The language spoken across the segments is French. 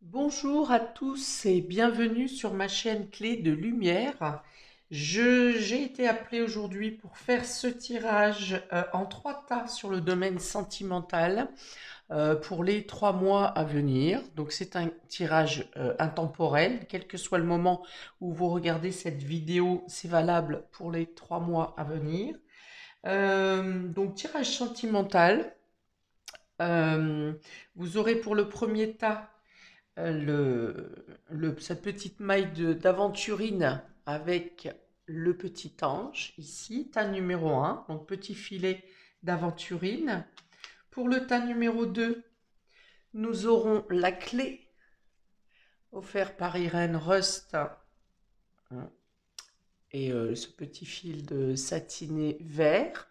Bonjour à tous et bienvenue sur ma chaîne Clé de Lumière. J'ai été appelée aujourd'hui pour faire ce tirage en 3 tas sur le domaine sentimental pour les 3 mois à venir. Donc c'est un tirage intemporel, quel que soit le moment où vous regardez cette vidéo, c'est valable pour les 3 mois à venir. Donc tirage sentimental. Euh, Vous aurez pour le premier tas cette petite maille d'aventurine avec le petit ange ici, tas numéro 1, donc petit filet d'aventurine. Pour le tas numéro 2, nous aurons la clé offerte par Irène Rust et ce petit fil de satiné vert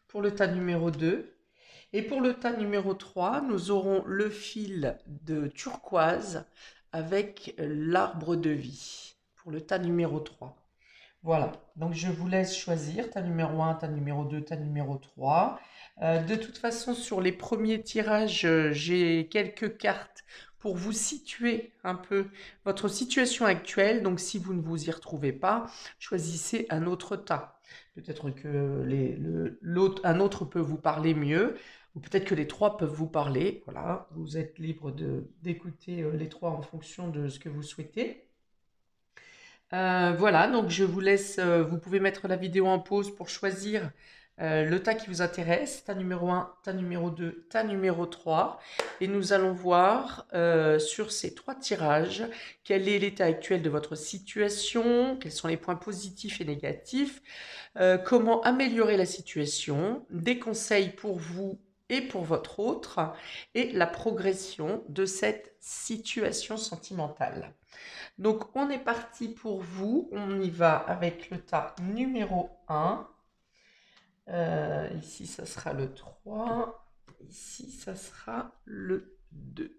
pour le tas numéro 2. Et pour le tas numéro 3, nous aurons le fil de turquoise avec l'arbre de vie pour le tas numéro 3. Voilà, donc je vous laisse choisir tas numéro 1, tas numéro 2, tas numéro 3. De toute façon, sur les premiers tirages, j'ai quelques cartes pour vous situer un peu votre situation actuelle. Donc si vous ne vous y retrouvez pas, choisissez un autre tas. Peut-être que un autre peut vous parler mieux, ou peut-être que les trois peuvent vous parler. Voilà, vous êtes libre d'écouter les trois en fonction de ce que vous souhaitez. Voilà, donc je vous laisse, vous pouvez mettre la vidéo en pause pour choisir le tas qui vous intéresse, tas numéro 1, tas numéro 2, tas numéro 3. Et nous allons voir sur ces 3 tirages quel est l'état actuel de votre situation, quels sont les points positifs et négatifs, comment améliorer la situation, des conseils pour vous et pour votre autre, et la progression de cette situation sentimentale. Donc on est parti pour vous, on y va avec le tas numéro 1. Ici ça sera le 3, ici ça sera le 2.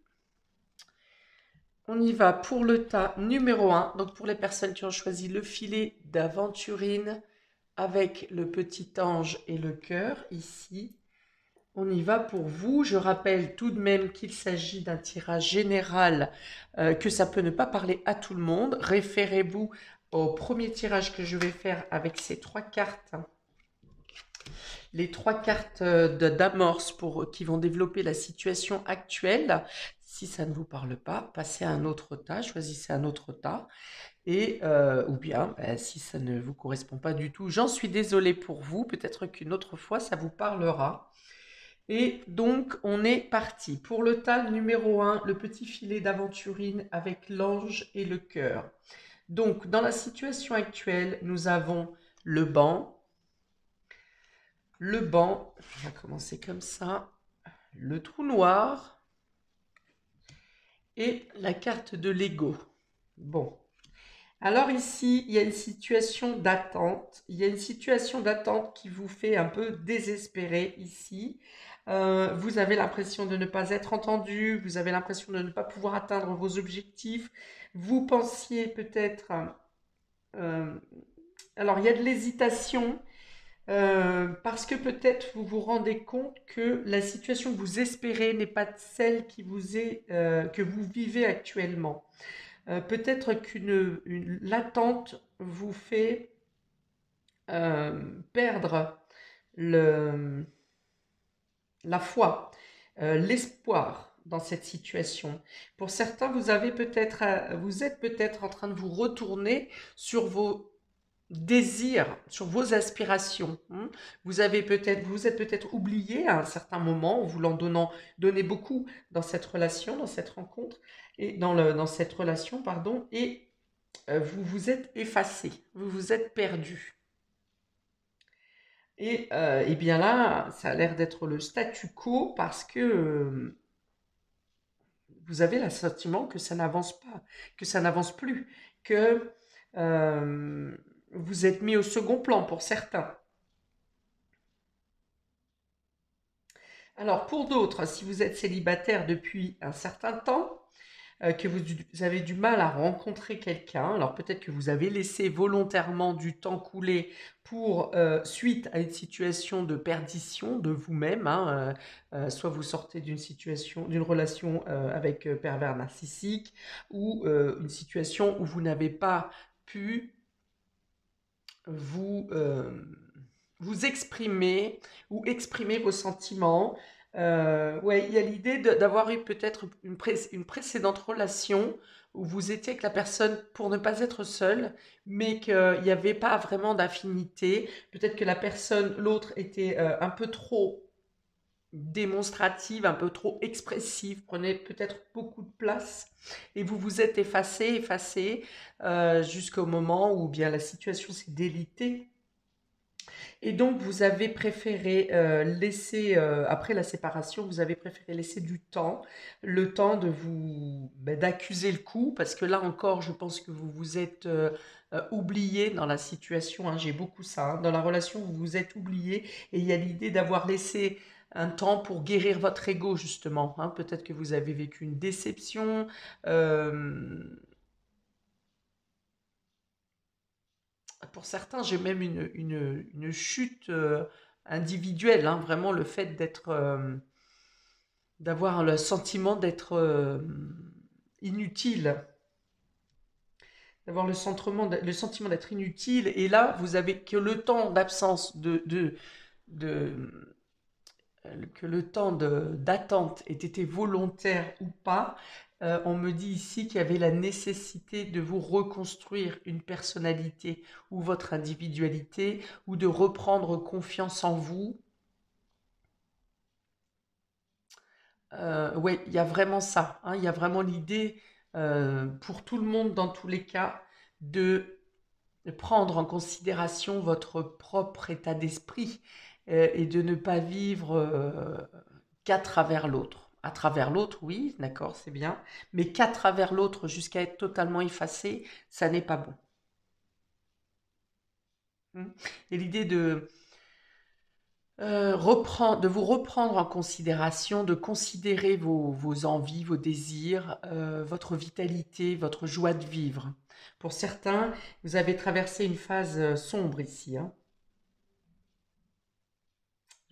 On y va pour le tas numéro 1, donc pour les personnes qui ont choisi le filet d'aventurine avec le petit ange et le cœur ici. On y va pour vous. Je rappelle tout de même qu'il s'agit d'un tirage général, que ça peut ne pas parler à tout le monde. Référez-vous au premier tirage que je vais faire avec ces 3 cartes. Les 3 cartes d'amorce qui vont développer la situation actuelle. Si ça ne vous parle pas, passez à un autre tas, choisissez un autre tas. Et, ou bien, si ça ne vous correspond pas du tout, j'en suis désolée pour vous. Peut-être qu'une autre fois, ça vous parlera. Et donc, on est parti. Pour le tas numéro 1, le petit filet d'aventurine avec l'ange et le cœur. Donc, dans la situation actuelle, nous avons le banc. Le banc, on va commencer comme ça. Le trou noir et la carte de Lego. Bon. Alors ici, il y a une situation d'attente. Il y a une situation d'attente qui vous fait un peu désespérer ici. Vous avez l'impression de ne pas être entendu, vous avez l'impression de ne pas pouvoir atteindre vos objectifs. Vous pensiez peut-être... euh, alors il y a de l'hésitation parce que peut-être vous vous rendez compte que la situation que vous espérez n'est pas celle que vous vivez actuellement. Peut-être l'attente vous fait perdre le, la foi, l'espoir dans cette situation. Pour certains, vous êtes peut-être en train de vous retourner sur vos désirs, sur vos aspirations. Vous êtes peut-être oublié à un certain moment en voulant donner beaucoup dans cette relation, dans cette rencontre et dans cette relation, pardon, et vous vous êtes effacé, vous vous êtes perdu. Et bien là, ça a l'air d'être le statu quo parce que vous avez le sentiment que ça n'avance pas, que ça n'avance plus, que euh, vous êtes mis au second plan pour certains. Alors pour d'autres, si vous êtes célibataire depuis un certain temps, que vous avez du mal à rencontrer quelqu'un. Alors peut-être que vous avez laissé volontairement du temps couler pour suite à une situation de perdition de vous-même, hein, soit vous sortez d'une situation, d'une relation avec pervers narcissique, ou une situation où vous n'avez pas pu vous, vous exprimer ou exprimer vos sentiments. Ouais, il y a l'idée d'avoir eu peut-être une précédente relation où vous étiez avec la personne pour ne pas être seul, mais qu'il n'y avait pas vraiment d'affinité. Peut-être que la personne, l'autre, était un peu trop démonstrative, un peu trop expressive, prenait peut-être beaucoup de place, et vous vous êtes effacé, jusqu'au moment où bien la situation s'est délitée et donc, vous avez préféré laisser, après la séparation, vous avez préféré laisser du temps, le temps de vous, d'accuser le coup, parce que là encore, je pense que vous vous êtes oublié dans la situation, hein, j'ai beaucoup ça, hein, dans la relation, vous vous êtes oublié, et il y a l'idée d'avoir laissé un temps pour guérir votre ego, justement, hein. Peut-être que vous avez vécu une déception, euh, pour certains, j'ai même une chute individuelle, hein, vraiment le fait d'être, d'avoir le sentiment d'être inutile, d'avoir le sentiment d'être inutile, et là, vous avez que le temps d'absence de, que le temps d'attente ait été volontaire ou pas. On me dit ici qu'il y avait la nécessité de vous reconstruire une personnalité ou votre individualité, ou de reprendre confiance en vous. Oui, il y a vraiment ça, hein, il y a vraiment l'idée, pour tout le monde dans tous les cas, de prendre en considération votre propre état d'esprit, et de ne pas vivre qu'à travers l'autre. À travers l'autre, oui, d'accord, c'est bien, mais qu'à travers l'autre jusqu'à être totalement effacé, ça n'est pas bon. Hmm. Et l'idée de de vous reprendre en considération, de considérer vos envies, vos désirs, votre vitalité, votre joie de vivre. Pour certains, vous avez traversé une phase sombre ici, hein.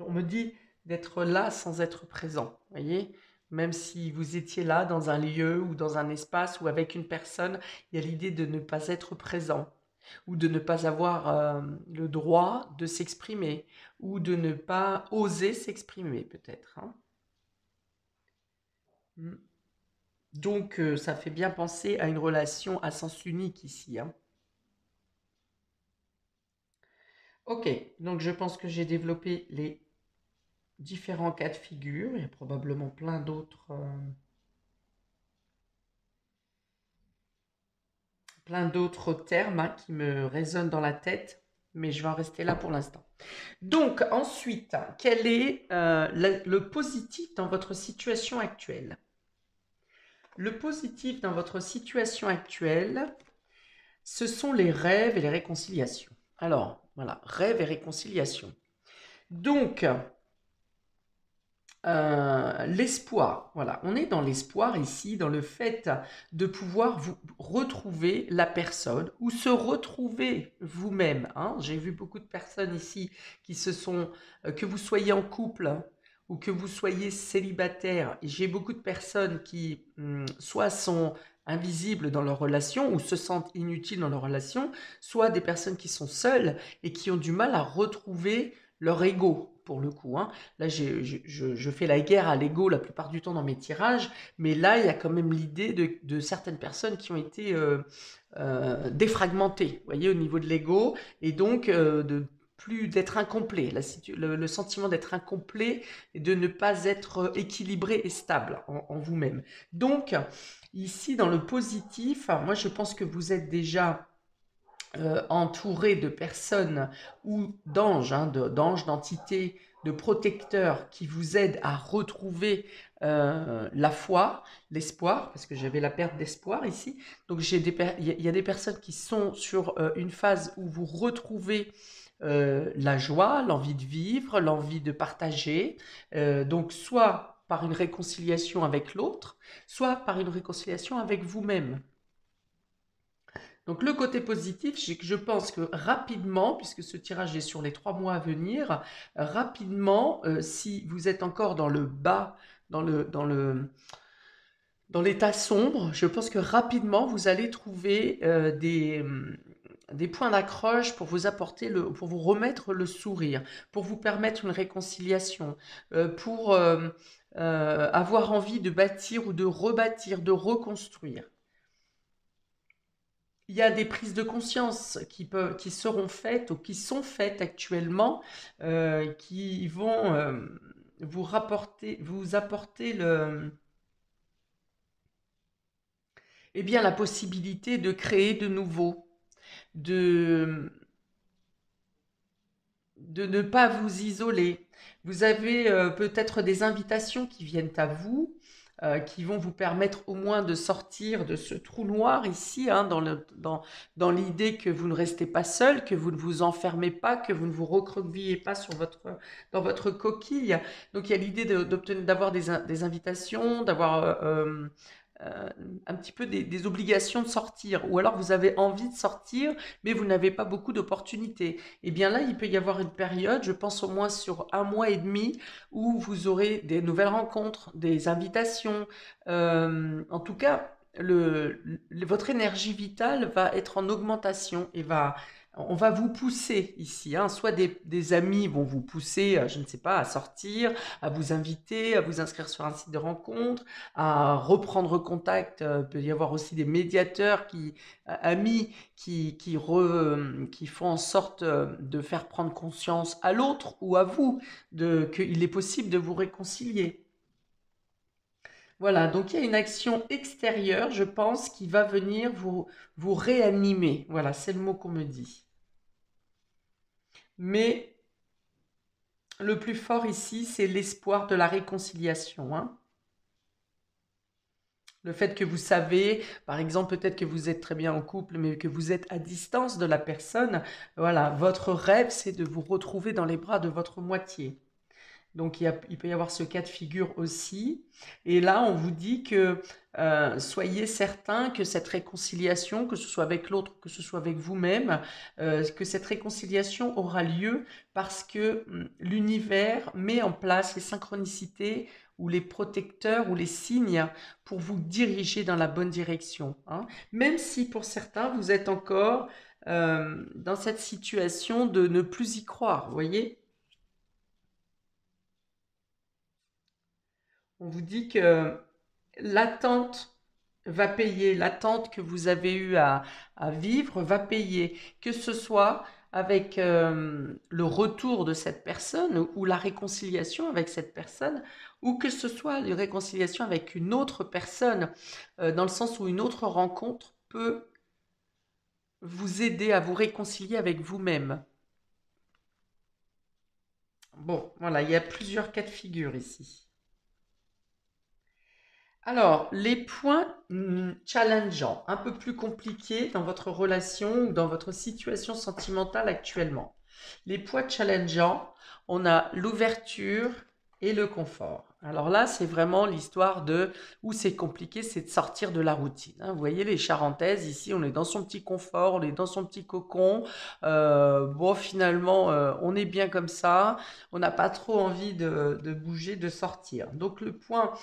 On me dit d'être là sans être présent, voyez? Même si vous étiez là dans un lieu ou dans un espace ou avec une personne, il y a l'idée de ne pas être présent, ou de ne pas avoir le droit de s'exprimer, ou de ne pas oser s'exprimer peut-être, hein. Mm. Donc ça fait bien penser à une relation à sens unique ici, hein. Ok, donc je pense que j'ai développé les différents cas de figure. Il y a probablement plein d'autres termes, hein, qui me résonnent dans la tête, mais je vais en rester là pour l'instant. Donc ensuite, quel est le positif dans votre situation actuelle? Le positif dans votre situation actuelle, ce sont les rêves et les réconciliations. Alors, voilà, rêves et réconciliation. Donc, l'espoir, voilà, on est dans l'espoir ici, dans le fait de pouvoir vous retrouver la personne ou se retrouver vous-même, hein. J'ai vu beaucoup de personnes ici qui se sont, que vous soyez en couple ou que vous soyez célibataire, et j'ai beaucoup de personnes qui soit sont invisibles dans leur relation ou se sentent inutiles dans leur relation, soit des personnes qui sont seules et qui ont du mal à retrouver leur ego, pour le coup, hein. Là, je fais la guerre à l'ego la plupart du temps dans mes tirages, mais là, il y a quand même l'idée de certaines personnes qui ont été défragmentées, vous voyez, au niveau de l'ego, et donc de plus d'être incomplet, le sentiment d'être incomplet et de ne pas être équilibré et stable en vous-même. Donc, ici, dans le positif, moi, je pense que vous êtes déjà entouré de personnes ou d'anges, hein, d'anges, d'entités, de protecteurs qui vous aident à retrouver la foi, l'espoir, parce que j'avais la perte d'espoir ici. Donc il y a des personnes qui sont sur une phase où vous retrouvez la joie, l'envie de vivre, l'envie de partager. Donc soit par une réconciliation avec l'autre, soit par une réconciliation avec vous-même. Donc le côté positif, c'est que je pense que rapidement, puisque ce tirage est sur les 3 mois à venir, rapidement, si vous êtes encore dans le bas, dans l'état sombre, je pense que rapidement vous allez trouver des points d'accroche pour vous apporter pour vous remettre le sourire, pour vous permettre une réconciliation, pour avoir envie de bâtir ou de rebâtir, de reconstruire. Il y a des prises de conscience qui seront faites ou qui sont faites actuellement, qui vont vous apporter eh bien, la possibilité de créer de nouveau, de, de ne pas vous isoler. Vous avez peut-être des invitations qui viennent à vous, qui vont vous permettre au moins de sortir de ce trou noir ici, hein, dans l'idée que vous ne restez pas seul, que vous ne vous enfermez pas, que vous ne vous recroquevillez pas dans votre coquille. Donc il y a l'idée d'avoir des invitations, d'avoir un petit peu des obligations de sortir, ou alors vous avez envie de sortir, mais vous n'avez pas beaucoup d'opportunités. Et bien là, il peut y avoir une période, je pense au moins sur 1 mois et demi, où vous aurez des nouvelles rencontres, des invitations. En tout cas, votre énergie vitale va être en augmentation et on va vous pousser ici, hein. Soit des amis vont vous pousser, je ne sais pas, à sortir, à vous inviter, à vous inscrire sur un site de rencontre, à reprendre contact. Il peut y avoir aussi des médiateurs amis qui font en sorte de faire prendre conscience à l'autre ou à vous qu'il est possible de vous réconcilier. Voilà, donc il y a une action extérieure, je pense, qui va venir vous réanimer. Voilà, c'est le mot qu'on me dit. Mais le plus fort ici, c'est l'espoir de la réconciliation, hein. Le fait que vous savez, par exemple, peut-être que vous êtes très bien en couple, mais que vous êtes à distance de la personne, voilà, votre rêve, c'est de vous retrouver dans les bras de votre moitié. Donc il peut y avoir ce cas de figure aussi. Et là, on vous dit que soyez certain que cette réconciliation, que ce soit avec l'autre, que ce soit avec vous-même, que cette réconciliation aura lieu parce que l'univers met en place les synchronicités ou les protecteurs ou les signes pour vous diriger dans la bonne direction, hein. Même si pour certains, vous êtes encore dans cette situation de ne plus y croire, vous voyez. On vous dit que l'attente va payer, l'attente que vous avez eue à vivre va payer, que ce soit avec le retour de cette personne ou la réconciliation avec cette personne, ou que ce soit une réconciliation avec une autre personne, dans le sens où une autre rencontre peut vous aider à vous réconcilier avec vous-même. Bon, voilà, il y a plusieurs cas de figure ici. Alors, les points challengeants, un peu plus compliqués dans votre relation ou dans votre situation sentimentale actuellement. Les points challengeants, on a l'ouverture et le confort. Alors là, c'est vraiment l'histoire où c'est compliqué, c'est de sortir de la routine, hein. Vous voyez les Charentaises, ici, on est dans son petit confort, on est dans son petit cocon. Bon, finalement, on est bien comme ça. On n'a pas trop envie de bouger, de sortir. Donc le point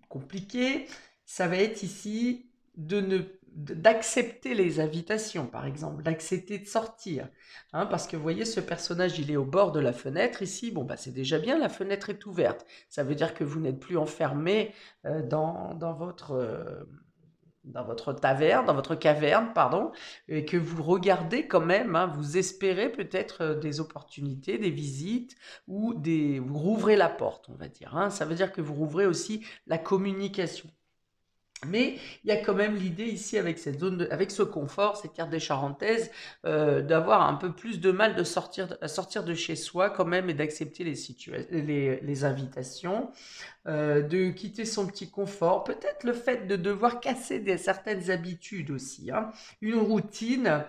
compliqué, ça va être ici d'accepter les invitations, par exemple, d'accepter de sortir, hein, parce que vous voyez, ce personnage, il est au bord de la fenêtre ici. Bon, bah, c'est déjà bien, la fenêtre est ouverte. Ça veut dire que vous n'êtes plus enfermé dans votre taverne, dans votre caverne, pardon, et que vous regardez quand même, hein, vous espérez peut-être des opportunités, des visites, vous rouvrez la porte, on va dire, hein. Ça veut dire que vous rouvrez aussi la communication. Mais il y a quand même l'idée ici avec avec ce confort, cette carte des Charentaises, d'avoir un peu plus de mal à sortir de chez soi quand même et d'accepter les invitations, de quitter son petit confort. Peut-être le fait de devoir casser certaines habitudes aussi, hein. Une routine.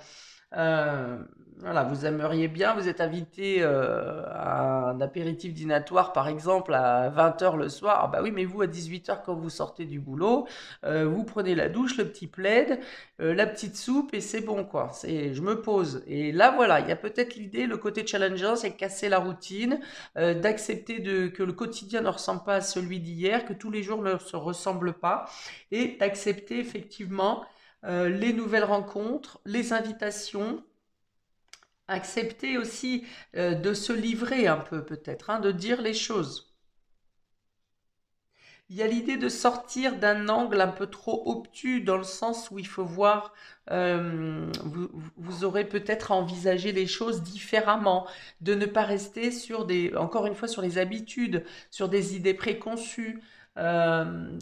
Euh, voilà, vous aimeriez bien, vous êtes invité à un apéritif dînatoire, par exemple, à 20 h le soir. Ah bah oui, mais vous, à 18 h, quand vous sortez du boulot, vous prenez la douche, le petit plaid, la petite soupe, et c'est bon, quoi. Je me pose. Et là, voilà, il y a peut-être l'idée, le côté challengeant, c'est casser la routine, d'accepter que le quotidien ne ressemble pas à celui d'hier, que tous les jours ne se ressemblent pas, et d'accepter effectivement les nouvelles rencontres, les invitations, accepter aussi de se livrer un peu peut-être, hein, de dire les choses. Il y a l'idée de sortir d'un angle un peu trop obtus dans le sens où il faut voir, vous aurez peut-être à envisager les choses différemment, de ne pas rester sur encore une fois, sur les habitudes, sur des idées préconçues,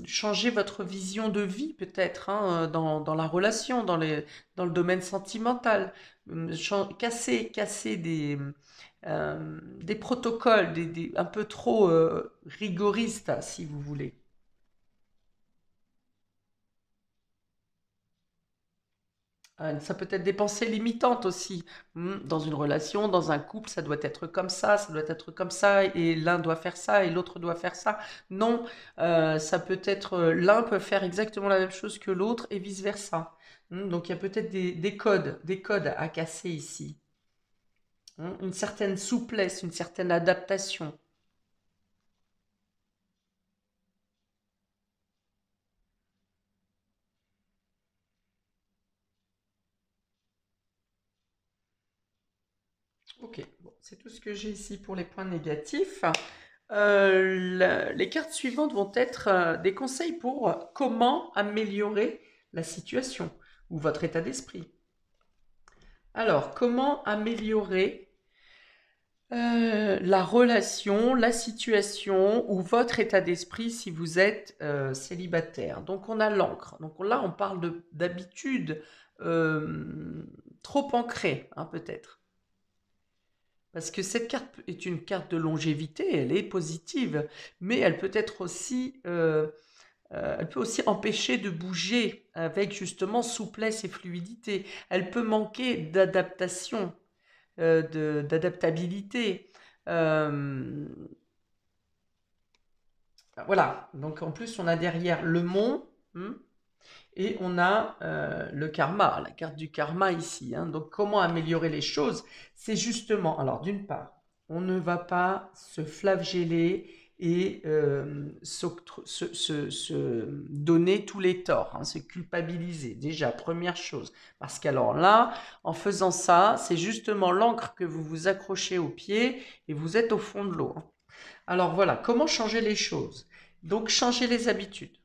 changer votre vision de vie peut-être, hein, dans la relation, dans le domaine sentimental. Casser des protocoles, un peu trop rigoristes, si vous voulez. Ça peut être des pensées limitantes aussi. Dans une relation, dans un couple, ça doit être comme ça, et l'un doit faire ça, et l'autre doit faire ça. Non, ça peut être, l'un peut faire exactement la même chose que l'autre, et vice-versa. Donc il y a peut-être des codes à casser ici. Une certaine souplesse, une certaine adaptation. Ok, bon, c'est tout ce que j'ai ici pour les points négatifs. Les cartes suivantes vont être des conseils pour comment améliorer la situation ou votre état d'esprit. Alors, comment améliorer la relation, la situation ou votre état d'esprit si vous êtes célibataire. Donc, on a l'encre. Donc là, on parle d'habitudes euh, trop ancrées, hein, peut-être. Parce que cette carte est une carte de longévité, elle est positive, mais elle peut être aussi, elle peut aussi empêcher de bouger avec justement souplesse et fluidité. Elle peut manquer d'adaptation, d'adaptabilité. Euh, voilà. Donc en plus, on a derrière le mont, et on a le karma, la carte du karma ici, hein. Donc comment améliorer les choses? C'est justement, alors d'une part, on ne va pas se flageller et se donner tous les torts, hein, se culpabiliser, déjà, première chose. Parce qu'alors là, en faisant ça, c'est justement l'encre que vous vous accrochez au pied et vous êtes au fond de l'eau, hein. Alors voilà, comment changer les choses? Donc changer les habitudes.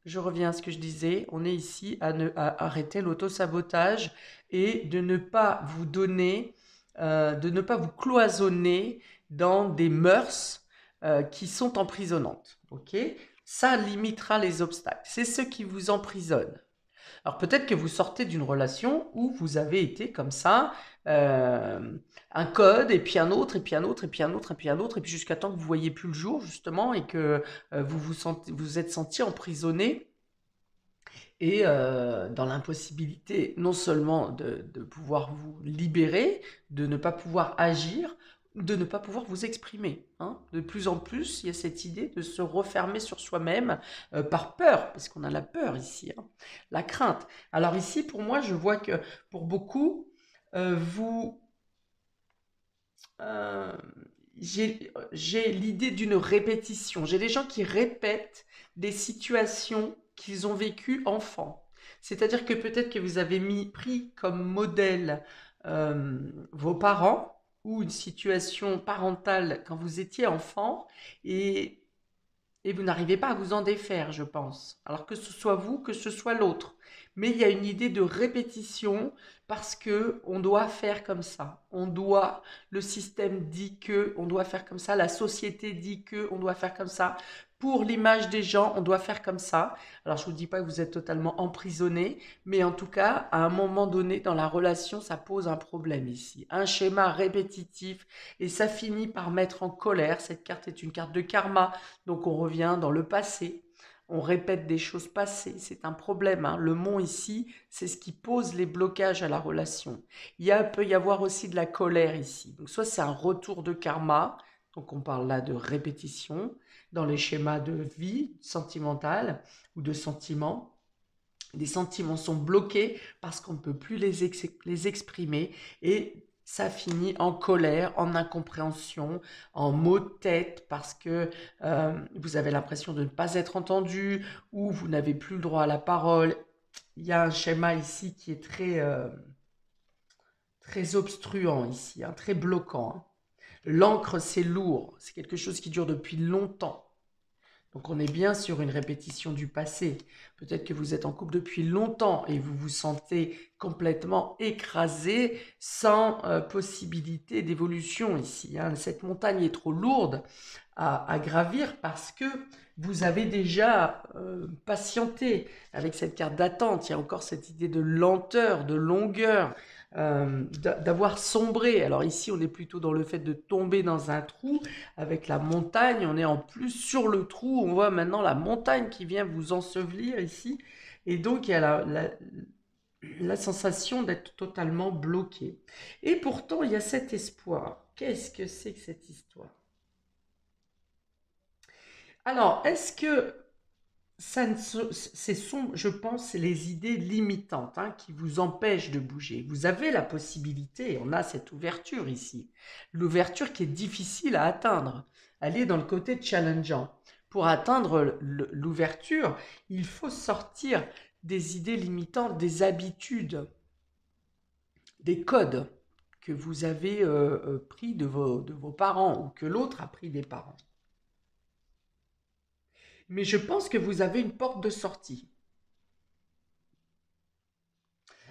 Je reviens à ce que je disais, on est ici à arrêter l'auto-sabotage et de ne pas vous donner, de ne pas vous cloisonner dans des mœurs qui sont emprisonnantes. Ok? Ça limitera les obstacles. C'est ce qui vous emprisonne. Alors peut-être que vous sortez d'une relation où vous avez été comme ça, euh, un code, et puis un autre, et puis un autre, et puis un autre, et puis un autre, et puis jusqu'à temps que vous voyez plus le jour, justement, et que vous êtes senti emprisonné et dans l'impossibilité non seulement de pouvoir vous libérer, de ne pas pouvoir agir, de ne pas pouvoir vous exprimer, hein. De plus en plus, il y a cette idée de se refermer sur soi-même par peur, parce qu'on a la peur ici, hein, la crainte. Alors ici, pour moi, je vois que pour beaucoup, vous euh, j'ai l'idée d'une répétition. J'ai des gens qui répètent des situations qu'ils ont vécues enfants. C'est-à-dire que peut-être que vous avez pris comme modèle vos parents ou une situation parentale quand vous étiez enfant, et et vous n'arrivez pas à vous en défaire, je pense. Alors que ce soit vous, que ce soit l'autre. Mais il y a une idée de répétition parce que on doit faire comme ça. Le système dit que on doit faire comme ça, la société dit que on doit faire comme ça. Pour l'image des gens, on doit faire comme ça. Alors je ne vous dis pas que vous êtes totalement emprisonné, mais en tout cas, à un moment donné dans la relation, ça pose un problème ici. Un schéma répétitif, et ça finit par mettre en colère. Cette carte est une carte de karma, donc on revient dans le passé. on répète des choses passées, c'est un problème, hein. Le mont ici, c'est ce qui pose les blocages à la relation. Peut y avoir aussi de la colère ici. Donc soit c'est un retour de karma, donc on parle là de répétition, dans les schémas de vie sentimentale ou de sentiments. Les sentiments sont bloqués parce qu'on ne peut plus les exprimer et ça finit en colère, en incompréhension, en maux de tête parce que vous avez l'impression de ne pas être entendu ou vous n'avez plus le droit à la parole. Il y a un schéma ici qui est très obstruant ici, hein, très bloquant, hein. L'encre, c'est lourd, c'est quelque chose qui dure depuis longtemps. Donc on est bien sur une répétition du passé. Peut-être que vous êtes en couple depuis longtemps et vous vous sentez complètement écrasé sans possibilité d'évolution ici, hein. Cette montagne est trop lourde à gravir parce que vous avez déjà patienté avec cette carte d'attente. Il y a encore cette idée de lenteur, de longueur, d'avoir sombré. Alors ici, on est plutôt dans le fait de tomber dans un trou. Avec la montagne, on est en plus sur le trou. On voit maintenant la montagne qui vient vous ensevelir ici. Et donc, il y a la sensation d'être totalement bloqué. Et pourtant, il y a cet espoir. Qu'est-ce que c'est que cette histoire? Alors, est-ce que je pense, c'est les idées limitantes, hein, qui vous empêchent de bouger. Vous avez la possibilité, on a cette ouverture ici, l'ouverture qui est difficile à atteindre. Elle est dans le côté challengeant. Pour atteindre l'ouverture, il faut sortir des idées limitantes, des habitudes, des codes que vous avez pris de vos parents ou que l'autre a pris des parents. Mais je pense que vous avez une porte de sortie.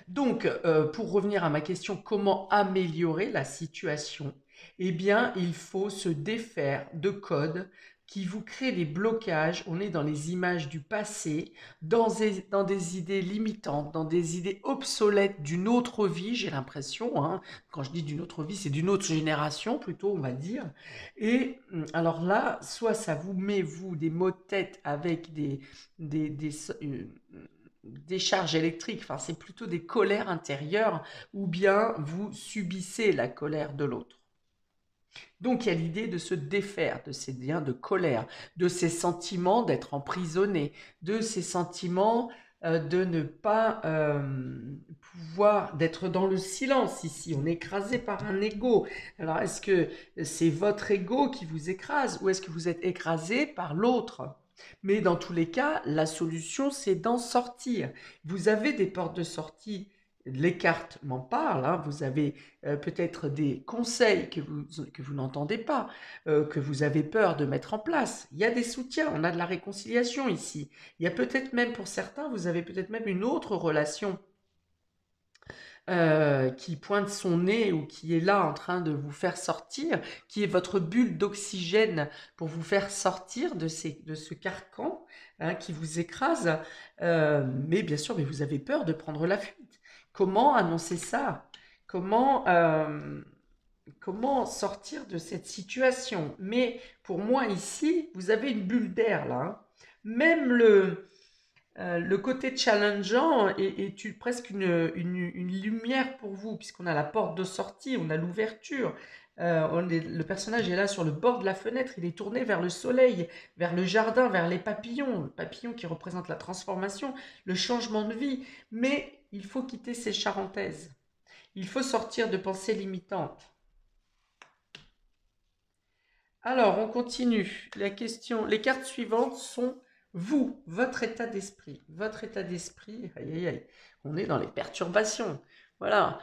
Donc, pour revenir à ma question, comment améliorer la situation? Eh bien, il faut se défaire de codes qui vous créent des blocages. On est dans les images du passé, dans des idées limitantes, dans des idées obsolètes d'une autre vie, j'ai l'impression, hein. Quand je dis d'une autre vie, c'est d'une autre génération plutôt, on va dire. Et alors là, soit ça vous met, vous, des maux de tête avec des charges électriques, enfin c'est plutôt des colères intérieures, ou bien vous subissez la colère de l'autre. Donc il y a l'idée de se défaire de ces liens de colère, de ces sentiments d'être emprisonné, de ces sentiments de ne pas pouvoir, d'être dans le silence ici. On est écrasé par un ego. Alors est-ce que c'est votre ego qui vous écrase ou est-ce que vous êtes écrasé par l'autre? Mais dans tous les cas, la solution, c'est d'en sortir. Vous avez des portes de sortie. Les cartes m'en parlent, hein. Vous avez peut-être des conseils que vous n'entendez pas, que vous avez peur de mettre en place. Il y a des soutiens, on a de la réconciliation ici. Il y a peut-être même pour certains, vous avez peut-être même une autre relation qui pointe son nez ou qui est là en train de vous faire sortir, qui est votre bulle d'oxygène pour vous faire sortir de ce carcan, hein, qui vous écrase. Mais bien sûr, mais vous avez peur de prendre la fuite. Comment annoncer ça? Comment sortir de cette situation? Mais pour moi ici, vous avez une bulle d'air là, hein. Même le côté challengeant est presque une lumière pour vous, puisqu'on a la porte de sortie, on a l'ouverture. Le personnage est là sur le bord de la fenêtre, il est tourné vers le soleil, vers le jardin, vers les papillons. Le papillon qui représente la transformation, le changement de vie. Mais il faut quitter ces charentaises. Il faut sortir de pensées limitantes. Alors, on continue. Les cartes suivantes sont vous, votre état d'esprit. Votre état d'esprit, aïe aïe aïe, on est dans les perturbations. Voilà,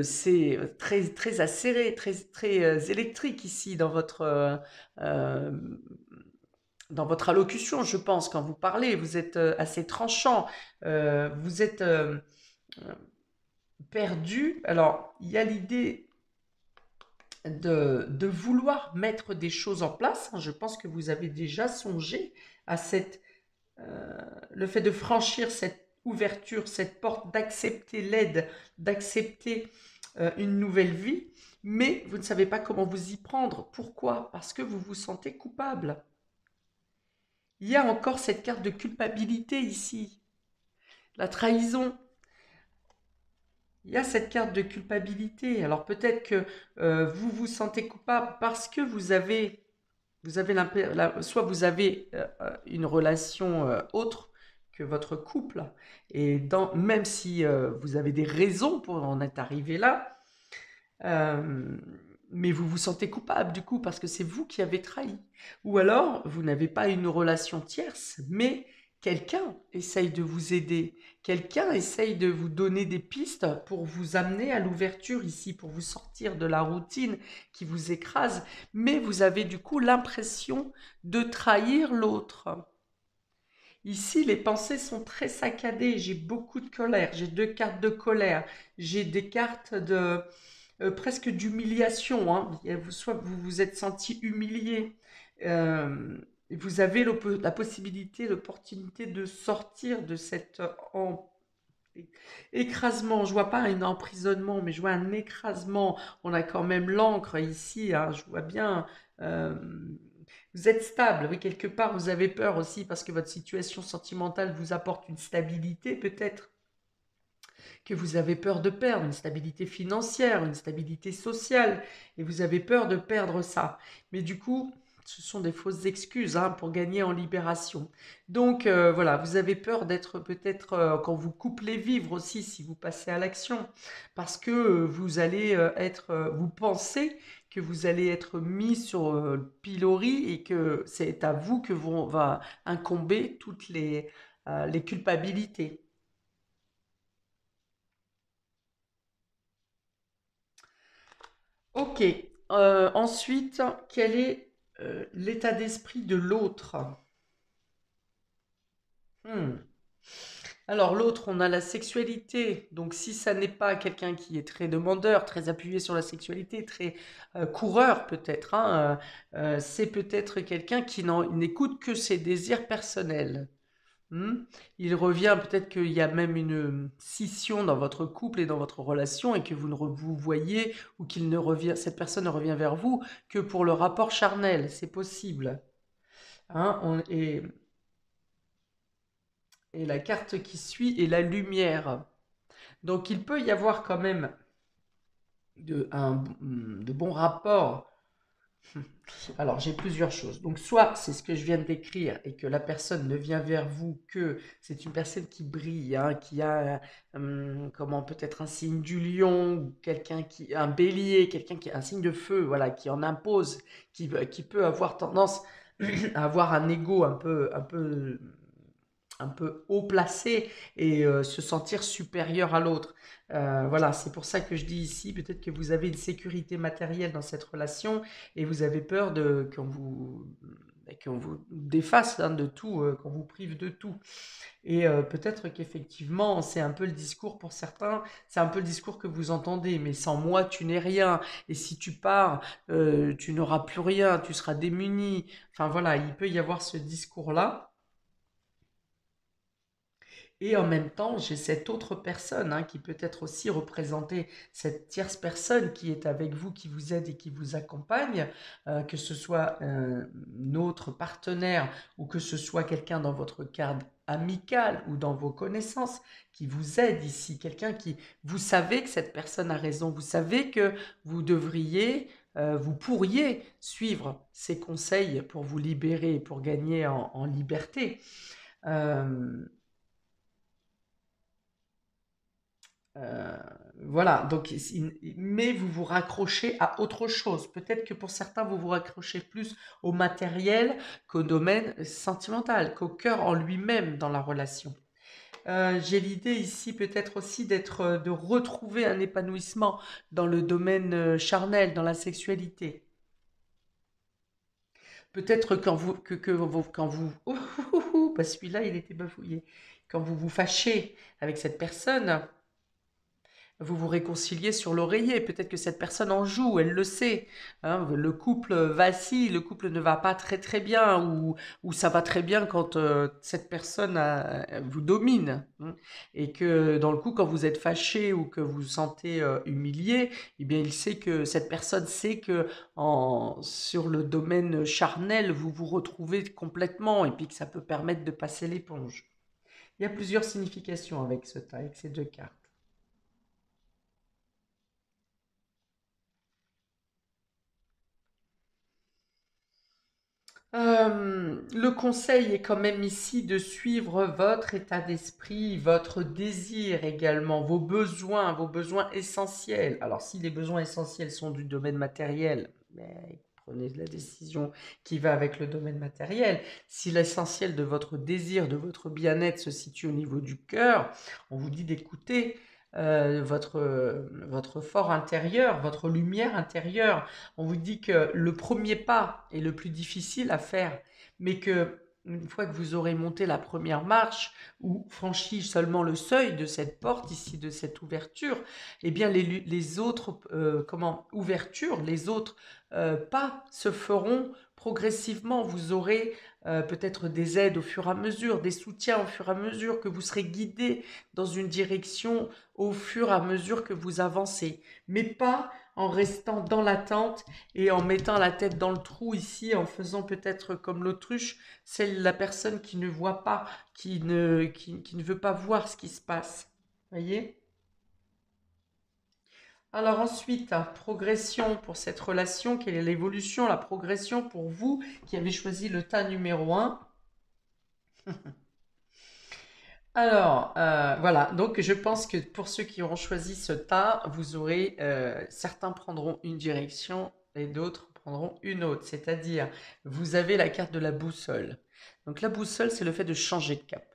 c'est très, très acéré, très, très électrique ici euh, dans votre allocution, je pense, quand vous parlez. Vous êtes assez tranchant, vous êtes perdu. Alors, il y a l'idée de vouloir mettre des choses en place. Je pense que vous avez déjà songé à le fait de franchir cette ouverture, cette porte, d'accepter l'aide, d'accepter une nouvelle vie, mais vous ne savez pas comment vous y prendre. Pourquoi? Parce que vous vous sentez coupable. Il y a encore cette carte de culpabilité ici, la trahison. Il y a cette carte de culpabilité. Alors peut-être que vous vous sentez coupable parce que soit vous avez une relation autre que votre couple, et même si vous avez des raisons pour en être arrivé là, euh, mais vous vous sentez coupable du coup parce que c'est vous qui avez trahi. Ou alors vous n'avez pas une relation tierce, mais quelqu'un essaye de vous aider, quelqu'un essaye de vous donner des pistes pour vous amener à l'ouverture ici, pour vous sortir de la routine qui vous écrase, mais vous avez du coup l'impression de trahir l'autre. Ici, les pensées sont très saccadées. J'ai beaucoup de colère. J'ai deux cartes de colère. J'ai des cartes de presque d'humiliation, hein. Soit vous vous êtes senti humilié. Euh, Vous avez la possibilité, l'opportunité de sortir de cet écrasement. Je vois pas un emprisonnement, mais je vois un écrasement. On a quand même l'encre ici, hein. Je vois bien. euh, Vous êtes stable, oui, quelque part vous avez peur aussi parce que votre situation sentimentale vous apporte une stabilité peut-être que vous avez peur de perdre, une stabilité financière, une stabilité sociale, et vous avez peur de perdre ça. Mais du coup, ce sont des fausses excuses hein, pour gagner en libération. Donc voilà, vous avez peur d'être peut-être, quand vous couplez vivre aussi, si vous passez à l'action, parce que vous allez vous pensez que vous allez être mis sur le pilori et que c'est à vous que va incomber toutes les culpabilités. Ok. Ensuite, quel est l'état d'esprit de l'autre? Hmm. Alors l'autre, on a la sexualité. Donc si ça n'est pas quelqu'un qui est très demandeur, très appuyé sur la sexualité, très coureur peut-être, hein, c'est peut-être quelqu'un qui n'écoute que ses désirs personnels. Hmm. Il revient peut-être qu'il y a même une scission dans votre couple et dans votre relation et que vous ne vous voyez ou cette personne ne revient vers vous que pour le rapport charnel. C'est possible. Hein, et la carte qui suit est la lumière. Donc il peut y avoir quand même de bons rapports. Alors, j'ai plusieurs choses. Donc, soit c'est ce que je viens de décrire et que la personne ne vient vers vous que c'est une personne qui brille, hein, qui a, comment peut-être un signe du lion, ou un bélier, quelqu'un qui a un signe de feu, voilà, qui en impose, qui peut avoir tendance à avoir un ego un peu haut placé et se sentir supérieur à l'autre. Voilà, c'est pour ça que je dis ici, peut-être que vous avez une sécurité matérielle dans cette relation et vous avez peur qu'on vous défasse hein, de tout, qu'on vous prive de tout. Et peut-être qu'effectivement, c'est un peu le discours pour certains, c'est un peu le discours que vous entendez, mais sans moi, tu n'es rien. Et si tu pars, tu n'auras plus rien, tu seras démuni. Enfin voilà, il peut y avoir ce discours-là. Et en même temps, j'ai cette autre personne hein, qui peut être aussi représenter cette tierce personne qui est avec vous, qui vous aide et qui vous accompagne, que ce soit un autre partenaire ou que ce soit quelqu'un dans votre cadre amical ou dans vos connaissances qui vous aide ici, quelqu'un qui, vous savez que cette personne a raison, vous savez que vous pourriez suivre ses conseils pour vous libérer, pour gagner en liberté. Euh, Euh, voilà, donc, mais vous vous raccrochez à autre chose. Peut-être que pour certains, vous vous raccrochez plus au matériel qu'au domaine sentimental, qu'au cœur en lui-même dans la relation. J'ai l'idée ici peut-être aussi de retrouver un épanouissement dans le domaine charnel, dans la sexualité. Peut-être quand vous, bah celui-là il était bafouillé. Quand vous vous fâchez avec cette personne, Vous vous réconciliez sur l'oreiller. Peut-être que cette personne en joue, elle le sait. Hein. Le couple vacille, le couple ne va pas très très bien, ou ça va très bien quand cette personne vous domine. Hein. Et que dans le coup, quand vous êtes fâché ou que vous vous sentez humilié, eh bien, il sait que cette personne sait que sur le domaine charnel, vous vous retrouvez complètement et puis que ça peut permettre de passer l'éponge. Il y a plusieurs significations avec avec ces deux cartes. Le conseil est quand même ici de suivre votre état d'esprit, votre désir également, vos besoins essentiels. Alors, si les besoins essentiels sont du domaine matériel, mais prenez la décision qui va avec le domaine matériel. Si l'essentiel de votre désir, de votre bien-être se situe au niveau du cœur, on vous dit d'écouter votre fort intérieur, votre lumière intérieure. On vous dit que le premier pas est le plus difficile à faire, mais que une fois que vous aurez monté la première marche ou franchi seulement le seuil de cette porte ici, de cette ouverture, eh bien les autres ouvertures, les autres pas se feront progressivement. Vous aurez peut-être des aides au fur et à mesure, des soutiens au fur et à mesure, que vous serez guidé dans une direction au fur et à mesure que vous avancez, mais pas en restant dans l'attente et en mettant la tête dans le trou ici, en faisant peut-être comme l'autruche, c'est la personne qui ne voit pas, qui ne veut pas voir ce qui se passe. Voyez? Alors ensuite, progression pour cette relation, quelle est l'évolution, la progression pour vous qui avez choisi le tas numéro un. Alors, voilà, donc je pense que pour ceux qui auront choisi ce tas, vous aurez, certains prendront une direction et d'autres prendront une autre. C'est-à-dire, vous avez la carte de la boussole. Donc la boussole, c'est le fait de changer de cap.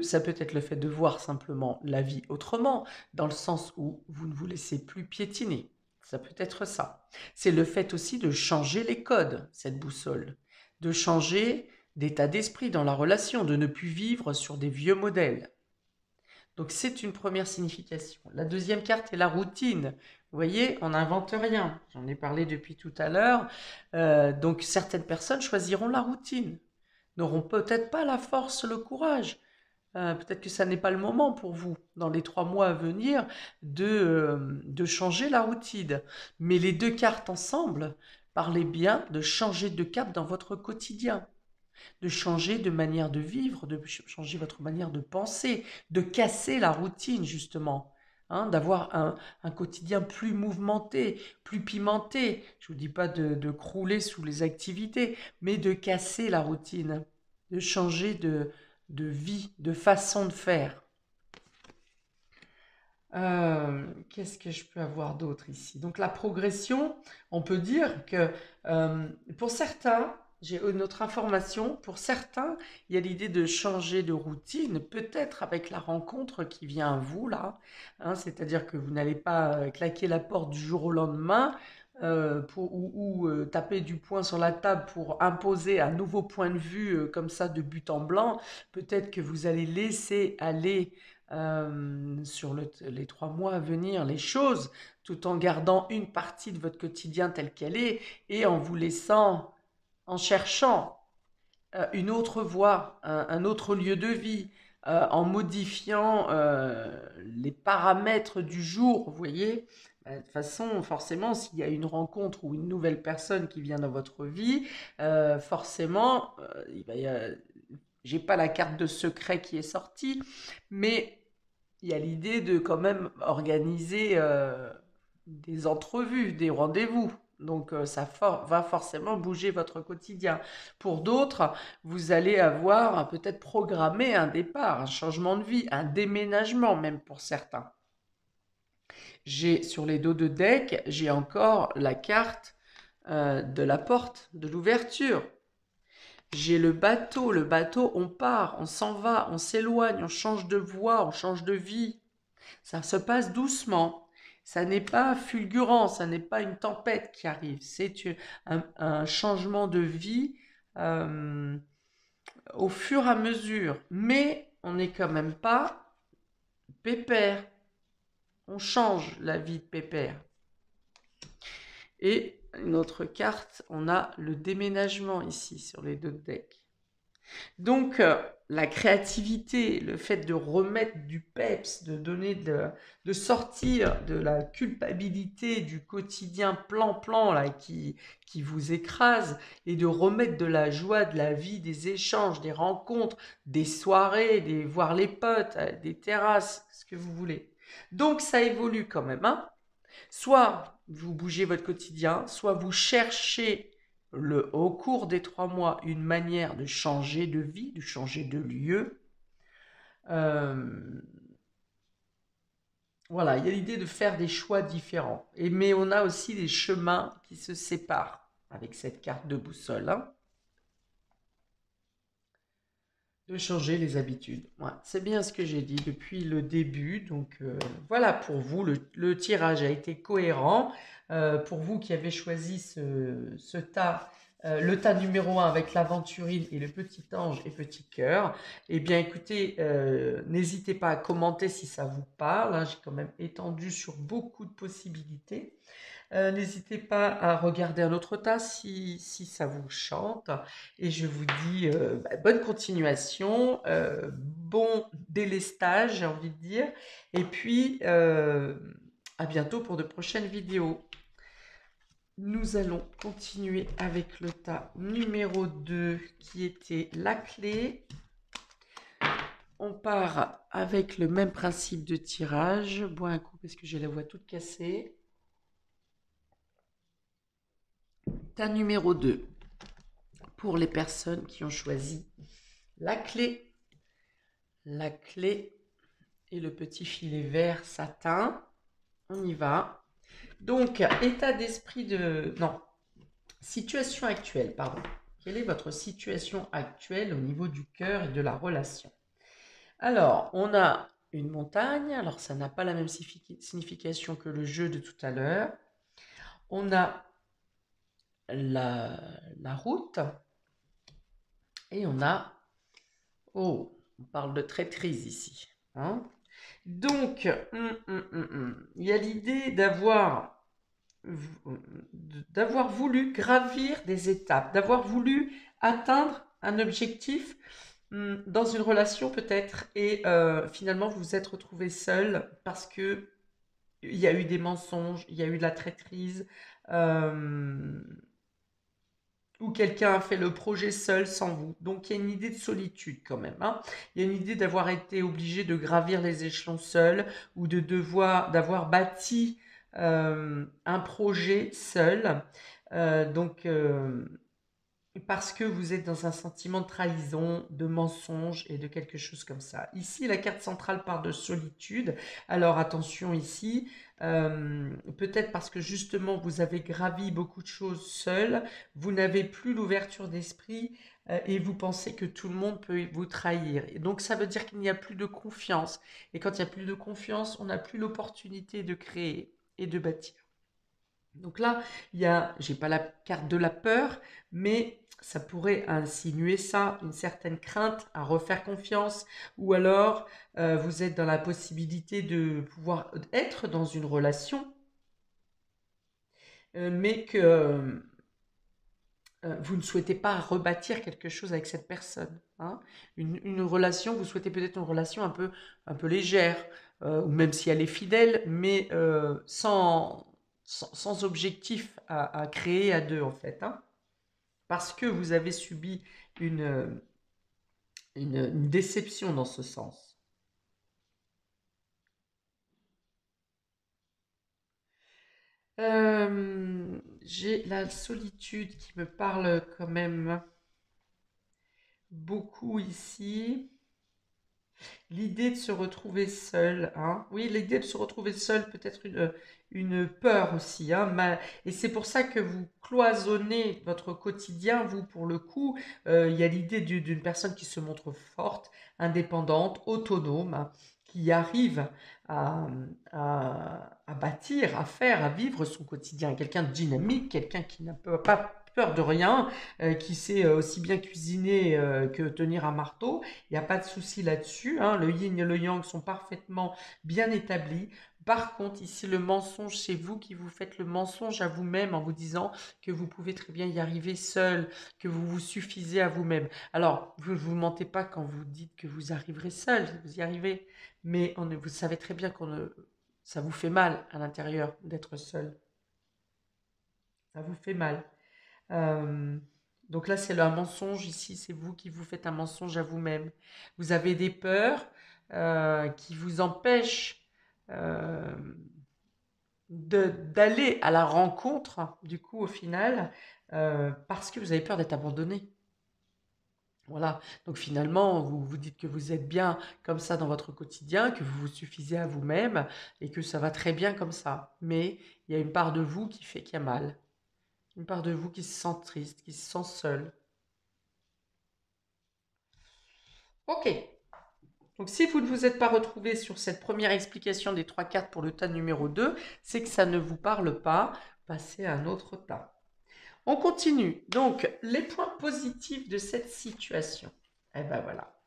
Ça peut être le fait de voir simplement la vie autrement, dans le sens où vous ne vous laissez plus piétiner. Ça peut être ça. C'est le fait aussi de changer les codes, cette boussole. De changer d'état d'esprit dans la relation, de ne plus vivre sur des vieux modèles. Donc c'est une première signification. La deuxième carte est la routine. Vous voyez, on n'invente rien. J'en ai parlé depuis tout à l'heure. Donc certaines personnes choisiront la routine, n'auront peut-être pas la force, le courage. Peut-être que ça n'est pas le moment pour vous, dans les 3 mois à venir, de changer la routine. Mais les deux cartes ensemble, parlez bien de changer de cap dans votre quotidien, de changer de manière de vivre, de changer votre manière de penser, de casser la routine justement. Hein, d'avoir un quotidien plus mouvementé, plus pimenté. Je ne vous dis pas de crouler sous les activités, mais de casser la routine, de changer de vie, de façon de faire. Qu'est-ce que je peux avoir d'autre ici? Donc la progression, on peut dire que pour certains, j'ai une autre information, pour certains, il y a l'idée de changer de routine, peut-être avec la rencontre qui vient à vous là, hein, c'est-à-dire que vous n'allez pas claquer la porte du jour au lendemain ou taper du poing sur la table pour imposer un nouveau point de vue comme ça de but en blanc. Peut-être que vous allez laisser aller sur les 3 mois à venir les choses, tout en gardant une partie de votre quotidien telle qu'elle est et en vous laissant, en cherchant une autre voie, un autre lieu de vie, en modifiant les paramètres du jour, vous voyez. De toute façon, forcément, s'il y a une rencontre ou une nouvelle personne qui vient dans votre vie, forcément, j'ai pas la carte de secret qui est sortie, mais il y a l'idée de quand même organiser des entrevues, des rendez-vous. Donc ça va forcément bouger votre quotidien. Pour d'autres, vous allez avoir peut-être programmé un départ, un changement de vie, un déménagement même pour certains. J'ai sur les dos de deck, j'ai encore la carte de la porte, de l'ouverture. J'ai le bateau, on part, on s'en va, on s'éloigne, on change de voie, on change de vie. Ça se passe doucement. Ça n'est pas fulgurant, ça n'est pas une tempête qui arrive. C'est un changement de vie euh, au fur et à mesure. Mais on n'est quand même pas pépère. On change la vie de Pépère. Et une autre carte, on a le déménagement ici sur les deux decks. Donc, la créativité, le fait de remettre du peps, de sortir de la culpabilité du quotidien plan-plan là, qui vous écrase et de remettre de la joie, de la vie, des échanges, des rencontres, des soirées, voir les potes, des terrasses, ce que vous voulez. Donc, ça évolue quand même, hein. Soit vous bougez votre quotidien, soit vous cherchez au cours des 3 mois une manière de changer de vie, de changer de lieu. Voilà, il y a l'idée de faire des choix différents. Mais on a aussi des chemins qui se séparent avec cette carte de boussole, hein. De changer les habitudes. Ouais, c'est bien ce que j'ai dit depuis le début. Donc voilà, pour vous, le tirage a été cohérent. Pour vous qui avez choisi ce tas, le tas numéro 1 avec l'aventurine et le petit ange et petit cœur, eh bien écoutez, n'hésitez pas à commenter si ça vous parle, hein. J'ai quand même étendu sur beaucoup de possibilités. N'hésitez pas à regarder un autre tas si ça vous chante. Et je vous dis bonne continuation, bon délestage, j'ai envie de dire. Et puis, à bientôt pour de prochaines vidéos. Nous allons continuer avec le tas numéro 2 qui était la clé. On part avec le même principe de tirage. Je bois un coup parce que j'ai la voix toute cassée. Tas numéro 2 pour les personnes qui ont choisi la clé et le petit filet vert satin. On y va. Donc, état d'esprit Non, situation actuelle, pardon. Quelle est votre situation actuelle au niveau du cœur et de la relation? Alors, on a une montagne. Alors, ça n'a pas la même signification que le jeu de tout à l'heure. On a la route. Et on a... Oh, on parle de traîtrise ici, hein. Donc, il y a l'idée d'avoir voulu gravir des étapes, d'avoir voulu atteindre un objectif dans une relation peut-être, et finalement vous vous êtes retrouvé seul parce que il y a eu des mensonges, il y a eu de la traîtrise, ou quelqu'un a fait le projet seul sans vous. Donc il y a une idée de solitude quand même, hein. Il y a une idée d'avoir été obligé de gravir les échelons seul ou d'avoir bâti un projet seul. Donc parce que vous êtes dans un sentiment de trahison, de mensonge et de quelque chose comme ça. Ici, la carte centrale parle de solitude. Alors attention ici, peut-être parce que justement vous avez gravi beaucoup de choses seul, vous n'avez plus l'ouverture d'esprit et vous pensez que tout le monde peut vous trahir. Et donc ça veut dire qu'il n'y a plus de confiance. Et quand il n'y a plus de confiance, on n'a plus l'opportunité de créer et de bâtir. Donc là, j'ai pas la carte de la peur, mais ça pourrait insinuer ça, une certaine crainte à refaire confiance, ou alors vous êtes dans la possibilité de pouvoir être dans une relation, mais que vous ne souhaitez pas rebâtir quelque chose avec cette personne, hein. Une relation, vous souhaitez peut-être une relation un peu légère, ou même si elle est fidèle, mais sans objectif à créer à deux en fait, hein. Parce que vous avez subi une déception dans ce sens. J'ai la solitude qui me parle quand même beaucoup ici. L'idée de se retrouver seul, hein. Oui, l'idée de se retrouver seul peut être une peur aussi, hein. Et c'est pour ça que vous cloisonnez votre quotidien, vous, pour le coup. Il y a l'idée d'une personne qui se montre forte, indépendante, autonome, hein, qui arrive à, à bâtir, à faire, à vivre son quotidien. Quelqu'un de dynamique, quelqu'un qui n'a pas peur de rien, qui sait aussi bien cuisiner que tenir un marteau. Il n'y a pas de souci là-dessus, hein. Le yin et le yang sont parfaitement bien établis. Par contre, ici, le mensonge, c'est vous qui vous faites le mensonge à vous-même en vous disant que vous pouvez très bien y arriver seul, que vous vous suffisez à vous-même. Alors, vous ne vous mentez pas quand vous dites que vous arriverez seul, vous y arrivez, mais vous savez très bien ça vous fait mal à l'intérieur d'être seul. Ça vous fait mal. Euh, donc là, c'est un mensonge ici, c'est vous qui vous faites un mensonge à vous-même. Vous avez des peurs qui vous empêchent euh, d'aller à la rencontre, du coup, au final, parce que vous avez peur d'être abandonné. Voilà, donc finalement, vous vous dites que vous êtes bien comme ça dans votre quotidien, que vous vous suffisez à vous-même et que ça va très bien comme ça. Mais il y a une part de vous qui fait qu'il y a mal. Une part de vous qui se sent triste, qui se sent seule. Ok, donc si vous ne vous êtes pas retrouvé sur cette première explication des 3 cartes pour le tas numéro 2, c'est que ça ne vous parle pas. Passez à un autre tas. On continue. Donc, les points positifs de cette situation. Eh ben voilà.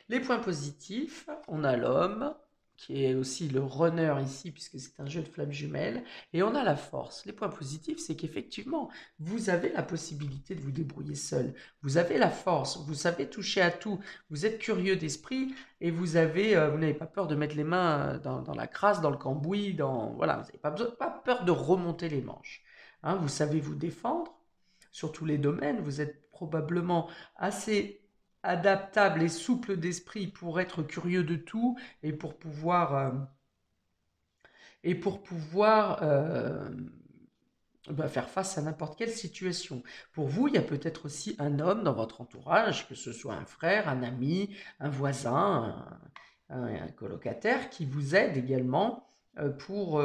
Les points positifs, on a l'homme, qui est aussi le runner ici, puisque c'est un jeu de flammes jumelles, et on a la force. Les points positifs, c'est qu'effectivement, vous avez la possibilité de vous débrouiller seul. Vous avez la force, vous savez toucher à tout, vous êtes curieux d'esprit, et vous n'avez pas peur de mettre les mains dans la crasse, dans le cambouis, voilà, vous n'avez pas peur de remonter les manches. Hein, vous savez vous défendre sur tous les domaines, vous êtes probablement assez adaptable et souple d'esprit pour être curieux de tout et pour pouvoir faire face à n'importe quelle situation. Pour vous, il y a peut-être aussi un homme dans votre entourage, que ce soit un frère, un ami, un voisin, un colocataire, qui vous aide également pour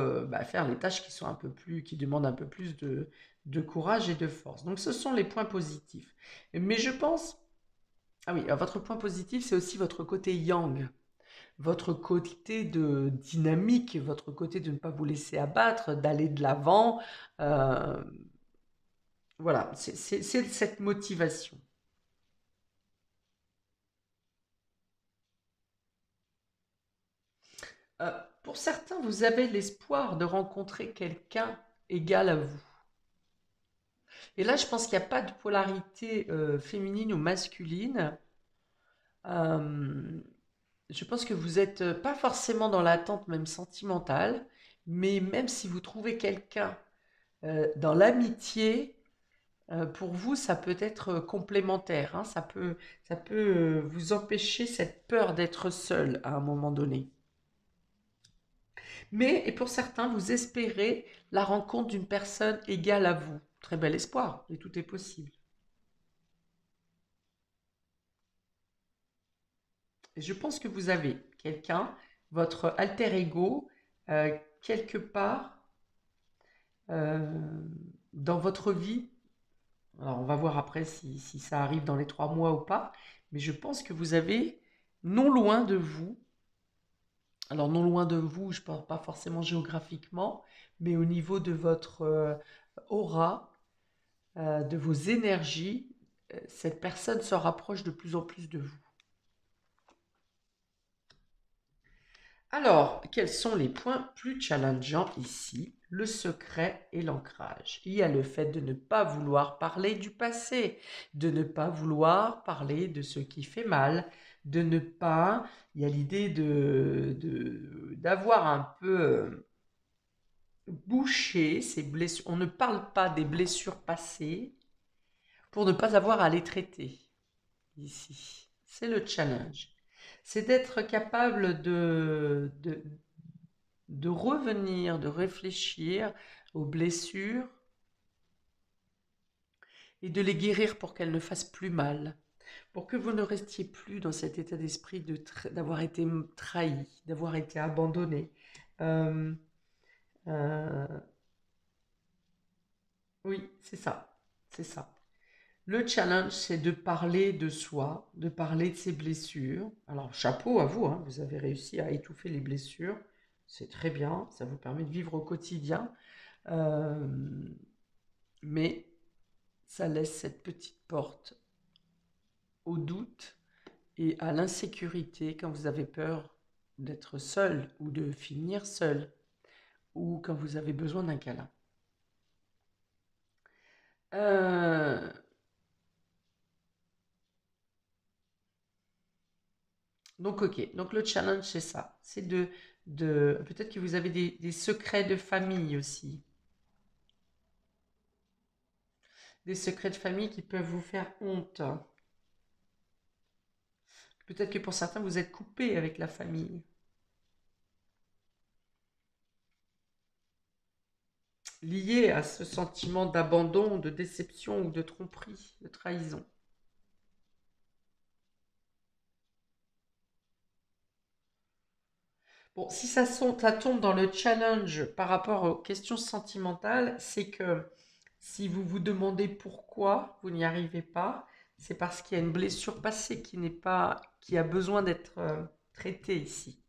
faire les tâches qui sont qui demandent un peu plus de courage et de force. Donc, ce sont les points positifs. Mais je pense ah oui, alors votre point positif, c'est aussi votre côté yang, votre côté de dynamique, votre côté de ne pas vous laisser abattre, d'aller de l'avant. euh, voilà, c'est cette motivation. Euh, pour certains, vous avez l'espoir de rencontrer quelqu'un égal à vous. Et là, je pense qu'il n'y a pas de polarité féminine ou masculine. Euh, je pense que vous n'êtes pas forcément dans l'attente même sentimentale, mais même si vous trouvez quelqu'un dans l'amitié, pour vous, ça peut être complémentaire, hein. Ça peut vous empêcher cette peur d'être seul à un moment donné. Mais, et pour certains, vous espérez la rencontre d'une personne égale à vous. Très bel espoir, et tout est possible. Et je pense que vous avez quelqu'un, votre alter ego, quelque part euh, dans votre vie. Alors, on va voir après si ça arrive dans les 3 mois ou pas, mais je pense que vous avez non loin de vous, alors non loin de vous, je ne parle pas forcément géographiquement, mais au niveau de votre aura, de vos énergies, cette personne se rapproche de plus en plus de vous. Alors, quels sont les points plus challengeants ici? Le secret et l'ancrage. Il y a le fait de ne pas vouloir parler du passé, de ne pas vouloir parler de ce qui fait mal, de ne pas... Il y a l'idée d'avoir un peu bouché ces blessures. On ne parle pas des blessures passées pour ne pas avoir à les traiter ici. C'est le challenge. C'est d'être capable de revenir, de réfléchir aux blessures et de les guérir pour qu'elles ne fassent plus mal, pour que vous ne restiez plus dans cet état d'esprit d'avoir été trahi, d'avoir été abandonné. Euh, euh, oui, c'est ça, c'est ça. Le challenge, c'est de parler de soi, de parler de ses blessures. Alors, chapeau à vous, hein, vous avez réussi à étouffer les blessures. C'est très bien, ça vous permet de vivre au quotidien. Euh, mais ça laisse cette petite porte au doute et à l'insécurité quand vous avez peur d'être seul ou de finir seul ou quand vous avez besoin d'un câlin. Euh, donc ok, donc le challenge c'est ça, c'est peut-être que vous avez des secrets de famille aussi, des secrets de famille qui peuvent vous faire honte. Peut-être que pour certains vous êtes coupé avec la famille, lié à ce sentiment d'abandon, de déception ou de tromperie, de trahison. Bon, si ça tombe dans le challenge par rapport aux questions sentimentales, c'est que si vous vous demandez pourquoi vous n'y arrivez pas, c'est parce qu'il y a une blessure passée qui n'est pas, qui a besoin d'être traitée ici.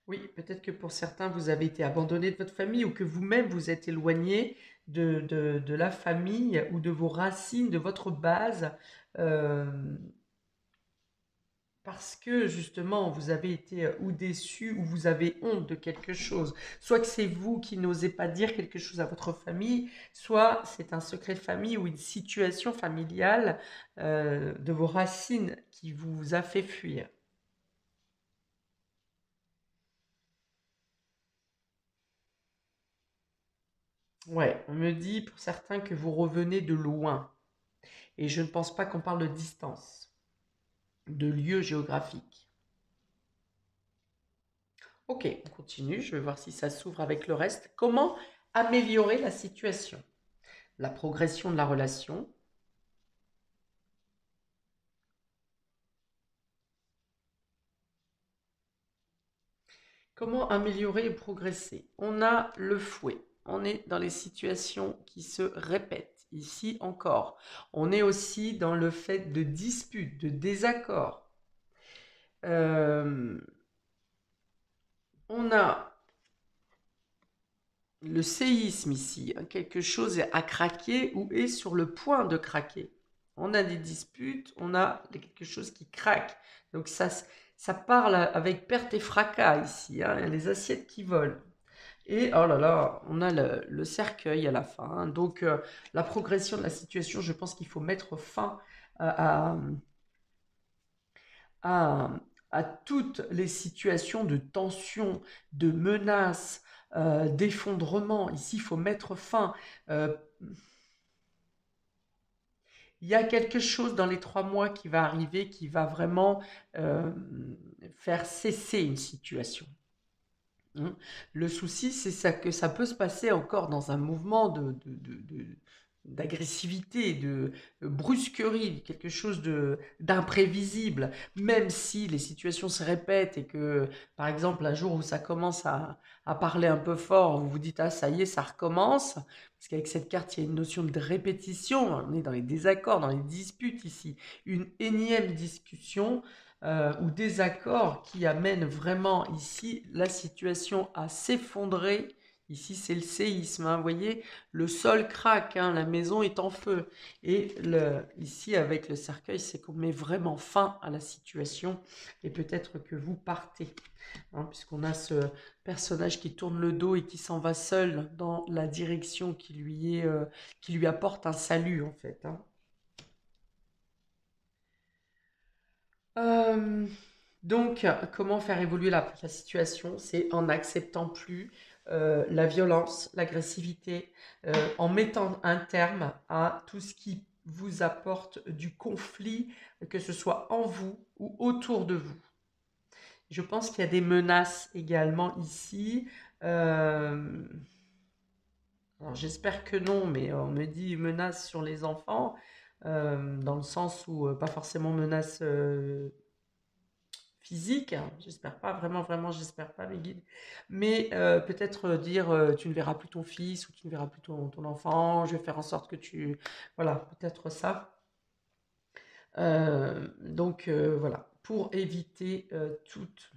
Oui, peut-être que pour certains, vous avez été abandonné de votre famille ou que vous-même vous êtes éloigné de la famille ou de vos racines, de votre base. euh, Parce que justement, vous avez été ou déçu ou vous avez honte de quelque chose. Soit que c'est vous qui n'osez pas dire quelque chose à votre famille, soit c'est un secret de famille ou une situation familiale de vos racines qui vous a fait fuir. Ouais, on me dit pour certains que vous revenez de loin. Et je ne pense pas qu'on parle de distance, de lieu géographique. Ok, on continue. Je vais voir si ça s'ouvre avec le reste. Comment améliorer la situation? La progression de la relation. Comment améliorer et progresser? On a le fouet. On est dans les situations qui se répètent. Ici encore. On est aussi dans le fait de disputes, de désaccords. Euh, on a le séisme ici. Hein, quelque chose est à craquer ou est sur le point de craquer. On a des disputes, on a quelque chose qui craque. Donc ça parle avec perte et fracas ici. Hein, les assiettes qui volent. Et oh là là, on a le cercueil à la fin. Hein. Donc la progression de la situation, je pense qu'il faut mettre fin à, à, à- à toutes les situations de tension, de menace, d'effondrement. Ici, il faut mettre fin. Euh, il y a quelque chose dans les 3 mois qui va arriver qui va vraiment euh, faire cesser une situation. Hein. Le souci, c'est ça que ça peut se passer encore dans un mouvement d'agressivité, de brusquerie, quelque chose d'imprévisible, même si les situations se répètent et que, par exemple, un jour où ça commence à parler un peu fort, vous vous dites, ah ça y est, ça recommence, parce qu'avec cette carte, il y a une notion de répétition, on est dans les désaccords, dans les disputes ici, une énième discussion ou désaccord qui amène vraiment ici la situation à s'effondrer. Ici, c'est le séisme. Hein, vous voyez, le sol craque, hein, la maison est en feu. Et ici, avec le cercueil, c'est qu'on met vraiment fin à la situation. Et peut-être que vous partez. Hein, puisqu'on a ce personnage qui tourne le dos et qui s'en va seul dans la direction qui lui apporte un salut, en fait. Hein. Euh, donc, comment faire évoluer la situation? C'est en n'acceptant plus la violence, l'agressivité, en mettant un terme à tout ce qui vous apporte du conflit, que ce soit en vous ou autour de vous. Je pense qu'il y a des menaces également ici. Euh, alors, j'espère que non, mais on me dit menaces sur les enfants, dans le sens où pas forcément menaces physique, hein. J'espère pas, vraiment, vraiment, j'espère pas, mes guides. Mais peut-être dire tu ne verras plus ton fils ou tu ne verras plus ton enfant, je vais faire en sorte que tu. Voilà, peut-être ça. Donc voilà, pour éviter toute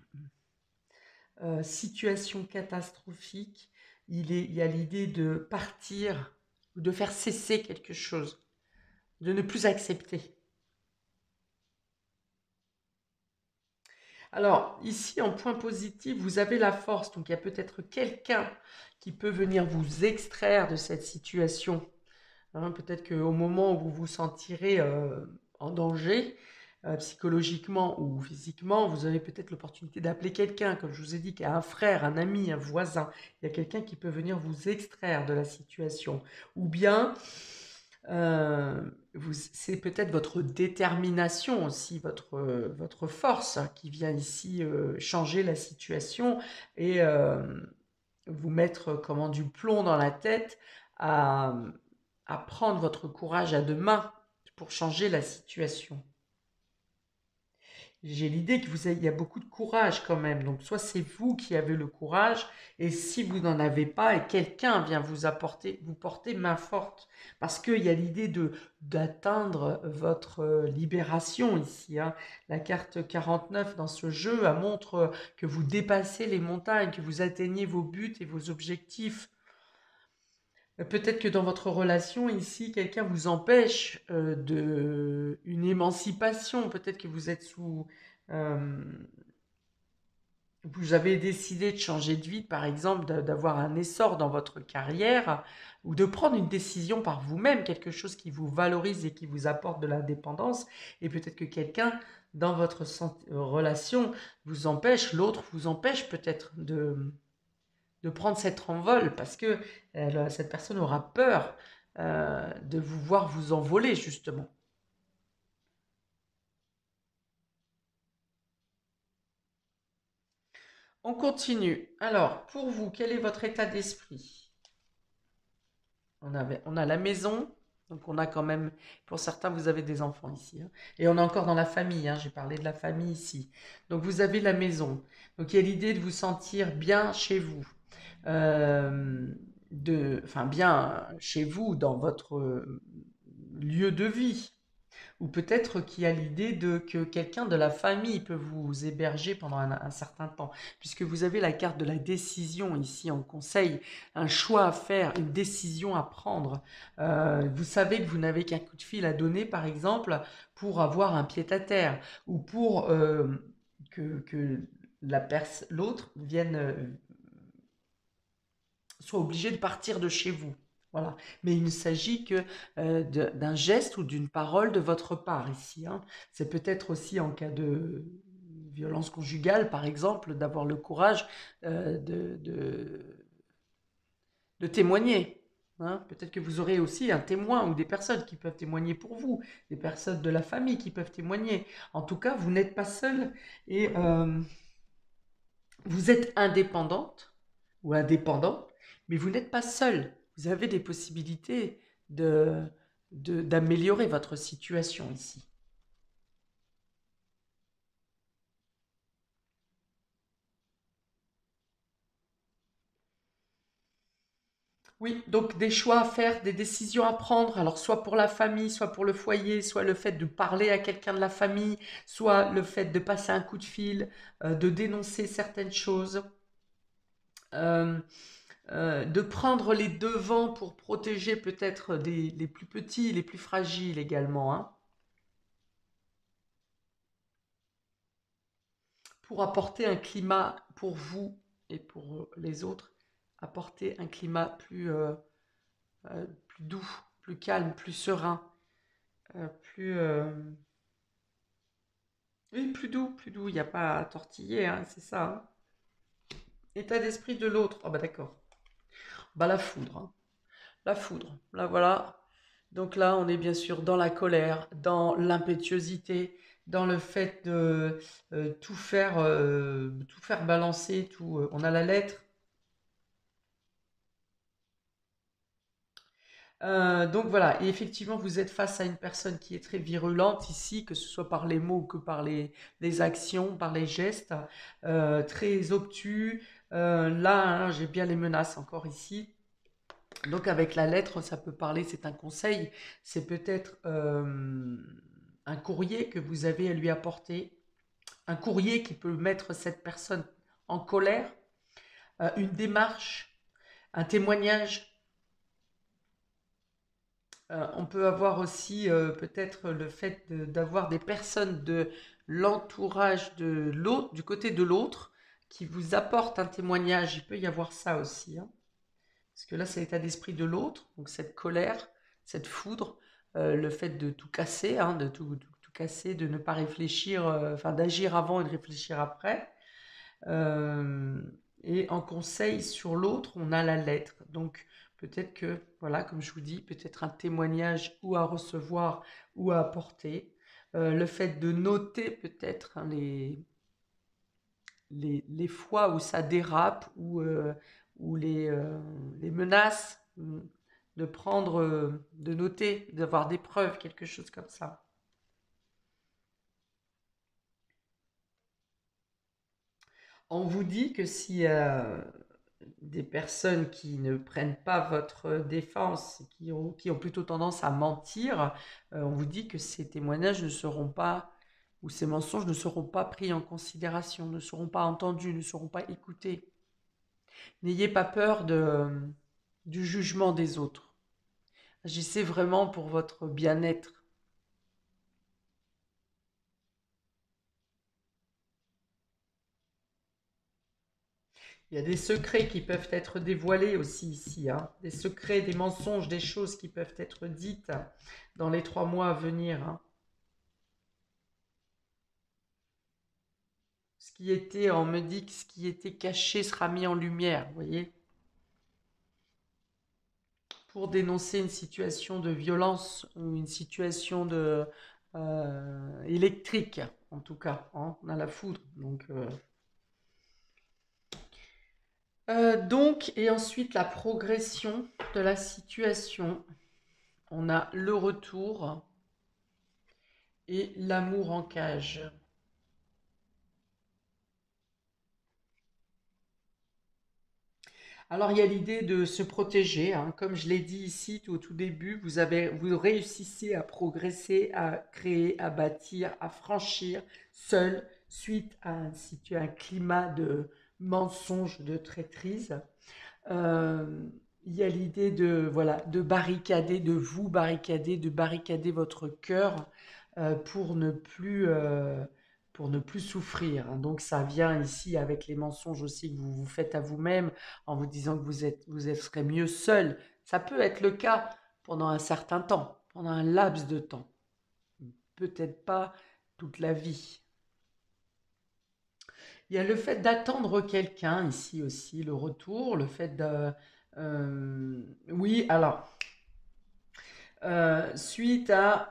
situation catastrophique, il y a l'idée de partir ou de faire cesser quelque chose, de ne plus accepter. Alors, ici, en point positif, vous avez la force. Donc, il y a peut-être quelqu'un qui peut venir vous extraire de cette situation. Hein, peut-être qu'au moment où vous vous sentirez en danger, psychologiquement ou physiquement, vous avez peut-être l'opportunité d'appeler quelqu'un, comme je vous ai dit, qui a un frère, un ami, un voisin. Il y a quelqu'un qui peut venir vous extraire de la situation. Ou bien, c'est peut-être votre détermination aussi, votre force qui vient ici changer la situation et vous mettre comment du plomb dans la tête à, à prendre votre courage à deux mains pour changer la situation. J'ai l'idée il y a beaucoup de courage quand même. Donc, soit c'est vous qui avez le courage, et si vous n'en avez pas, et quelqu'un vient vous porter main forte. Parce qu'il y a l'idée d'atteindre votre libération ici, hein. La carte 49 dans ce jeu, elle montre que vous dépassez les montagnes, que vous atteignez vos buts et vos objectifs. Peut-être que dans votre relation ici, quelqu'un vous empêche de une émancipation. Peut-être que vous êtes euh, vous avez décidé de changer de vie, par exemple, d'avoir un essor dans votre carrière ou de prendre une décision par vous-même, quelque chose qui vous valorise et qui vous apporte de l'indépendance. Et peut-être que quelqu'un dans votre relation vous empêche, l'autre vous empêche peut-être de prendre cet envol parce que cette personne aura peur de vous voir vous envoler justement. On continue. Alors, pour vous, quel est votre état d'esprit? On a la maison, donc on a quand même, pour certains, vous avez des enfants ici, hein. Et on est encore dans la famille, hein, j'ai parlé de la famille ici. Donc vous avez la maison. Donc il y a l'idée de vous sentir bien chez vous. Euh, enfin bien chez vous, dans votre lieu de vie. Ou peut-être qu'il y a l'idée que quelqu'un de la famille peut vous héberger pendant un certain temps, puisque vous avez la carte de la décision ici en conseil, un choix à faire, une décision à prendre. Vous savez que vous n'avez qu'un coup de fil à donner, par exemple, pour avoir un pied-à-terre, ou pour que l'autre vienne, soit obligé de partir de chez vous. Voilà. Mais il ne s'agit que d'un geste ou d'une parole de votre part ici, hein. C'est peut-être aussi en cas de violence conjugale, par exemple, d'avoir le courage de témoigner, hein. Peut-être que vous aurez aussi un témoin ou des personnes qui peuvent témoigner pour vous, des personnes de la famille qui peuvent témoigner. En tout cas, vous n'êtes pas seul et vous êtes indépendante ou indépendant, mais vous n'êtes pas seul. Vous avez des possibilités de, d'améliorer votre situation ici. Oui, donc des choix à faire, des décisions à prendre, alors soit pour la famille, soit pour le foyer, soit le fait de parler à quelqu'un de la famille, soit le fait de passer un coup de fil, de dénoncer certaines choses, euh, de prendre les devants pour protéger peut-être les plus petits, les plus fragiles également, hein. Pour apporter un climat pour vous et pour les autres, apporter un climat plus doux, plus calme, plus serein, plus, oui, plus doux, il n'y a pas à tortiller, hein, c'est ça, hein. État d'esprit de l'autre, oh bah d'accord, bah la foudre, hein. La foudre, là voilà. Donc là, on est bien sûr dans la colère, dans l'impétuosité, dans le fait de tout faire balancer, tout. On a la lettre. Donc voilà, et effectivement, vous êtes face à une personne qui est très virulente ici, que ce soit par les mots que par les actions, par les gestes, très obtus. Là, hein, j'ai bien les menaces encore ici. Donc avec la lettre, ça peut parler, c'est un conseil, c'est peut-être un courrier que vous avez à lui apporter, un courrier qui peut mettre cette personne en colère, une démarche un témoignage. On peut avoir aussi peut-être le fait d'avoir des personnes de l'entourage de l'autre, du côté de l'autre, qui vous apportent un témoignage. Il peut y avoir ça aussi, hein. Parce que là, c'est l'état d'esprit de l'autre, donc cette colère, cette foudre, le fait de tout casser, hein, de tout casser, de ne pas réfléchir, enfin d'agir avant et de réfléchir après. Euh, et en conseil sur l'autre, on a la lettre. Donc peut-être que, voilà, comme je vous dis, peut-être un témoignage ou à recevoir ou à apporter. Le fait de noter peut-être, hein, les fois où ça dérape, ou les menaces, de prendre, de noter, d'avoir des preuves, quelque chose comme ça. On vous dit que si des personnes qui ne prennent pas votre défense, qui ont plutôt tendance à mentir, on vous dit que ces témoignages ne seront pas, ou ces mensonges ne seront pas pris en considération, ne seront pas entendus, ne seront pas écoutés. N'ayez pas peur du jugement des autres. Agissez vraiment pour votre bien-être. Il y a des secrets qui peuvent être dévoilés aussi ici, hein. Des secrets, des mensonges, des choses qui peuvent être dites dans les 3 mois à venir, hein. On me dit que ce qui était caché sera mis en lumière, vous voyez, pour dénoncer une situation de violence ou une situation électrique, en tout cas, hein. On a la foudre, donc, et ensuite la progression de la situation. On a le retour et l'amour en cage. Alors il y a l'idée de se protéger, hein. Comme je l'ai dit ici au tout début, vous réussissez à progresser, à créer, à bâtir, à franchir seul suite à un climat de mensonge, de traîtrise. Euh, il y a l'idée de, voilà, de barricader, de vous barricader, de barricader votre cœur pour ne plus, souffrir, hein. Donc ça vient ici avec les mensonges aussi que vous vous faites à vous-même en vous disant que serez mieux seul. Ça peut être le cas pendant un certain temps, pendant un laps de temps. Peut-être pas toute la vie. Il y a le fait d'attendre quelqu'un ici aussi, le retour, le fait de... oui, alors, suite à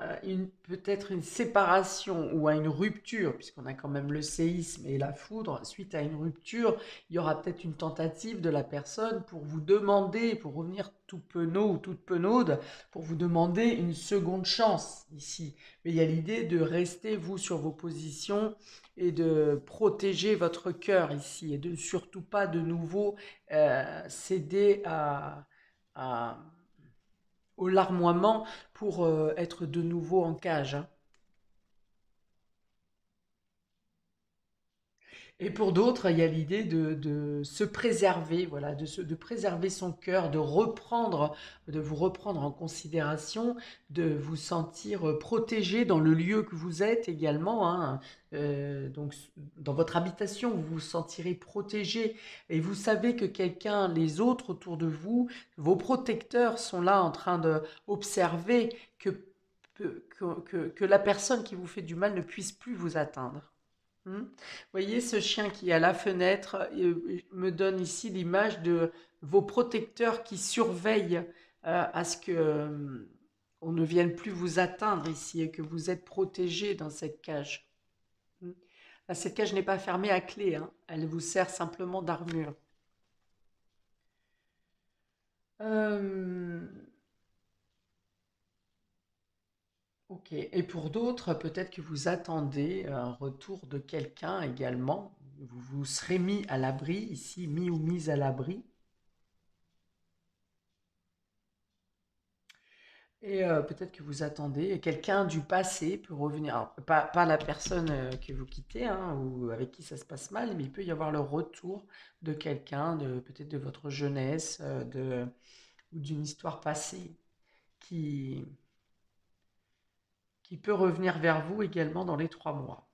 peut-être une séparation ou à une rupture, puisqu'on a quand même le séisme et la foudre, suite à une rupture, il y aura peut-être une tentative de la personne pour vous demander, pour revenir tout penaud ou toute penaude, pour vous demander une seconde chance ici. Mais il y a l'idée de rester, vous, sur vos positions et de protéger votre cœur ici et de surtout pas de nouveau céder à au larmoiement pour être de nouveau en cage, hein. Et pour d'autres, il y a l'idée de se préserver, voilà, de préserver son cœur, de vous reprendre en considération, de vous sentir protégé dans le lieu que vous êtes également, hein. Donc, dans votre habitation, vous vous sentirez protégé et vous savez que les autres autour de vous, vos protecteurs sont là en train d'observer que la personne qui vous fait du mal ne puisse plus vous atteindre. Vous voyez, ce chien qui est à la fenêtre me donne ici l'image de vos protecteurs qui surveillent à ce que on ne vienne plus vous atteindre ici et que vous êtes protégé dans cette cage. Hmm. Là, cette cage n'est pas fermée à clé, hein. Elle vous sert simplement d'armure. Euh, ok. Et pour d'autres, peut-être que vous attendez un retour de quelqu'un également. Vous vous serez mis à l'abri ici, mis ou mise à l'abri. Et peut-être que vous attendez, et quelqu'un du passé peut revenir. Alors, pas la personne que vous quittez hein, ou avec qui ça se passe mal, mais il peut y avoir le retour de quelqu'un, peut-être de votre jeunesse, ou d'une histoire passée qui, qui peut revenir vers vous également dans les 3 mois.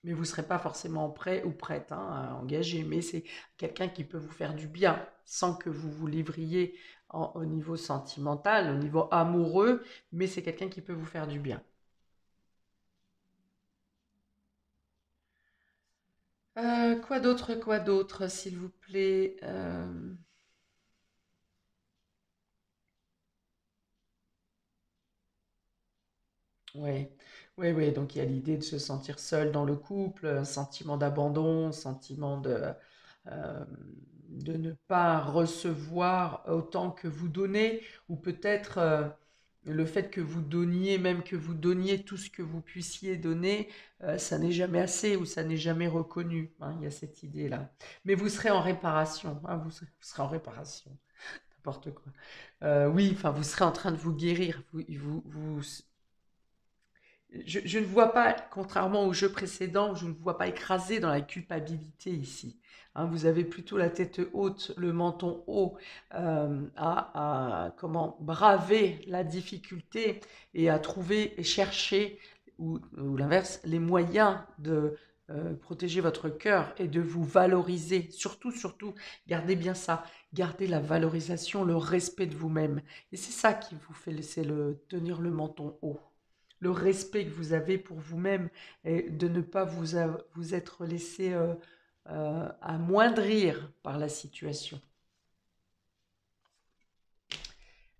Mais vous ne serez pas forcément prêt ou prête hein, à engager, mais c'est quelqu'un qui peut vous faire du bien sans que vous vous livriez au niveau sentimental, au niveau amoureux, mais c'est quelqu'un qui peut vous faire du bien. Quoi d'autre, s'il vous plaît? Ouais, ouais, ouais. Donc il y a l'idée de se sentir seul dans le couple, un sentiment d'abandon, un sentiment euh, de ne pas recevoir autant que vous donnez, ou peut-être le fait que vous donniez, même que vous donniez tout ce que vous puissiez donner, ça n'est jamais assez ou ça n'est jamais reconnu. Hein, il y a cette idée-là. Mais vous serez en réparation. Hein, vous serez en réparation. N'importe quoi. Oui, enfin, vous serez en train de vous guérir. Je ne vois pas, contrairement au jeu précédent, je ne vous vois pas écrasé dans la culpabilité ici. Hein, vous avez plutôt la tête haute, le menton haut, comment braver la difficulté et à trouver et chercher, ou l'inverse, les moyens de protéger votre cœur et de vous valoriser. Surtout, surtout, gardez bien ça. Gardez la valorisation, le respect de vous-même. Et c'est ça qui vous fait laisser tenir le menton haut, le respect que vous avez pour vous-même et de ne pas vous être laissé amoindrir par la situation.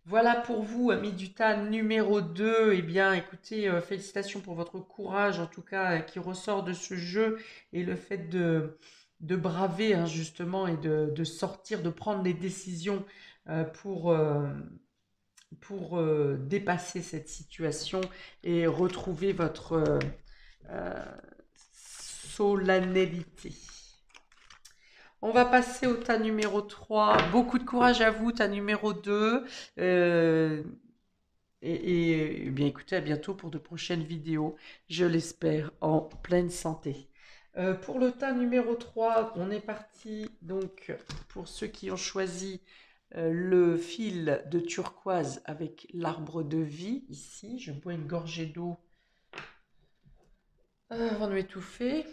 Voilà pour vous, ami du tas numéro 2. Eh bien, écoutez, félicitations pour votre courage, en tout cas, qui ressort de ce jeu et le fait de braver, hein, justement, et de sortir, de prendre les décisions pour dépasser cette situation et retrouver votre euh, solennalité. On va passer au tas numéro 3. Beaucoup de courage à vous, tas numéro 2. Euh, et bien écoutez, à bientôt pour de prochaines vidéos, je l'espère, en pleine santé. Pour le tas numéro 3, on est parti donc pour ceux qui ont choisi le fil de turquoise avec l'arbre de vie. Ici, je bois une gorgée d'eau avant de m'étouffer.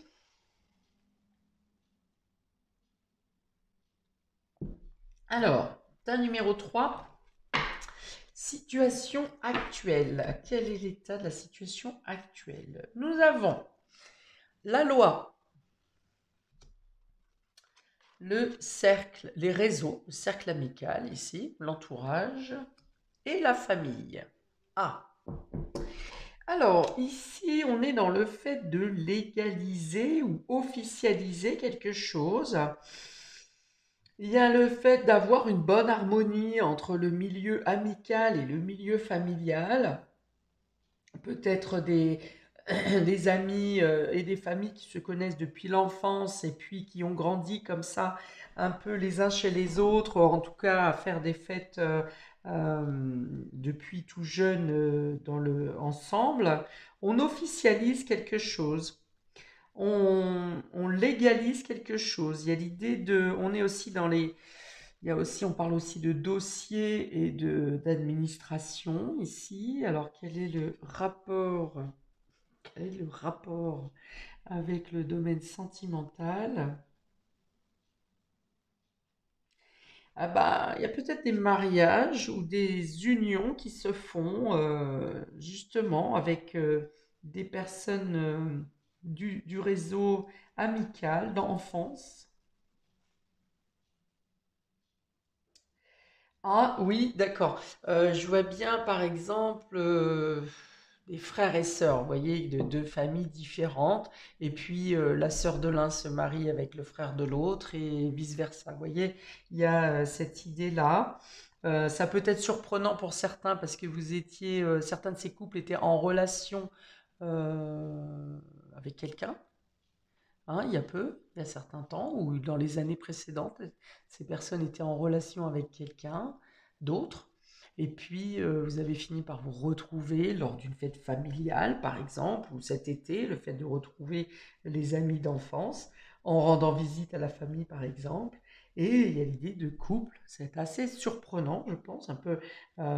Alors, tas numéro 3, situation actuelle. Quel est l'état de la situation actuelle? Nous avons la loi, le cercle, les réseaux, le cercle amical ici, l'entourage et la famille. Ah, alors ici on est dans le fait de légaliser ou officialiser quelque chose. Il y a le fait d'avoir une bonne harmonie entre le milieu amical et le milieu familial. Peut-être des amis et des familles qui se connaissent depuis l'enfance et puis qui ont grandi comme ça, un peu les uns chez les autres, en tout cas à faire des fêtes euh, depuis tout jeune ensemble. On officialise quelque chose. On légalise quelque chose. Il y a l'idée on est aussi dans les, il y a aussi, on parle aussi de dossier et d'administration ici. Alors, quel est le rapport avec le domaine sentimental? Ah bah, il y a peut-être des mariages ou des unions qui se font justement avec des personnes du réseau amical d'enfance. Ah oui, d'accord. Je vois bien, par exemple, des frères et sœurs, vous voyez, de deux familles différentes, et puis la sœur de l'un se marie avec le frère de l'autre, et vice-versa. Vous voyez, il y a cette idée-là. Ça peut être surprenant pour certains parce que certains de ces couples étaient en relation avec quelqu'un, hein, il y a peu, il y a certains temps, ou dans les années précédentes, ces personnes étaient en relation avec quelqu'un d'autre. et puis vous avez fini par vous retrouver lors d'une fête familiale, par exemple, ou cet été, le fait de retrouver les amis d'enfance, en rendant visite à la famille, par exemple. Et il y a l'idée de couple, c'est assez surprenant, je pense, un peu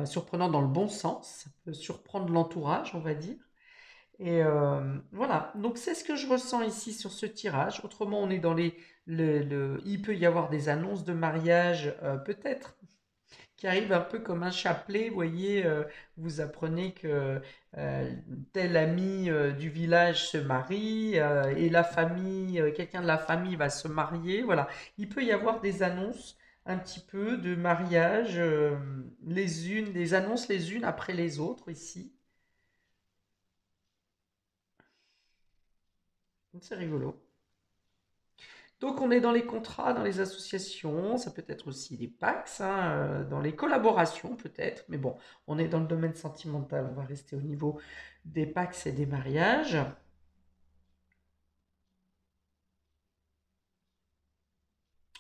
surprenant dans le bon sens, ça peut surprendre l'entourage, on va dire. Et voilà, donc c'est ce que je ressens ici sur ce tirage. Autrement, on est dans il peut y avoir des annonces de mariage, peut-être, qui arrivent un peu comme un chapelet. Vous voyez, vous apprenez que tel ami du village se marie et la famille, quelqu'un de la famille va se marier. Voilà, il peut y avoir des annonces un petit peu de mariage, des annonces les unes après les autres ici. Donc c'est rigolo. Donc on est dans les contrats, dans les associations, ça peut être aussi des PACS, hein, dans les collaborations peut-être, mais bon, on est dans le domaine sentimental, on va rester au niveau des PACS et des mariages.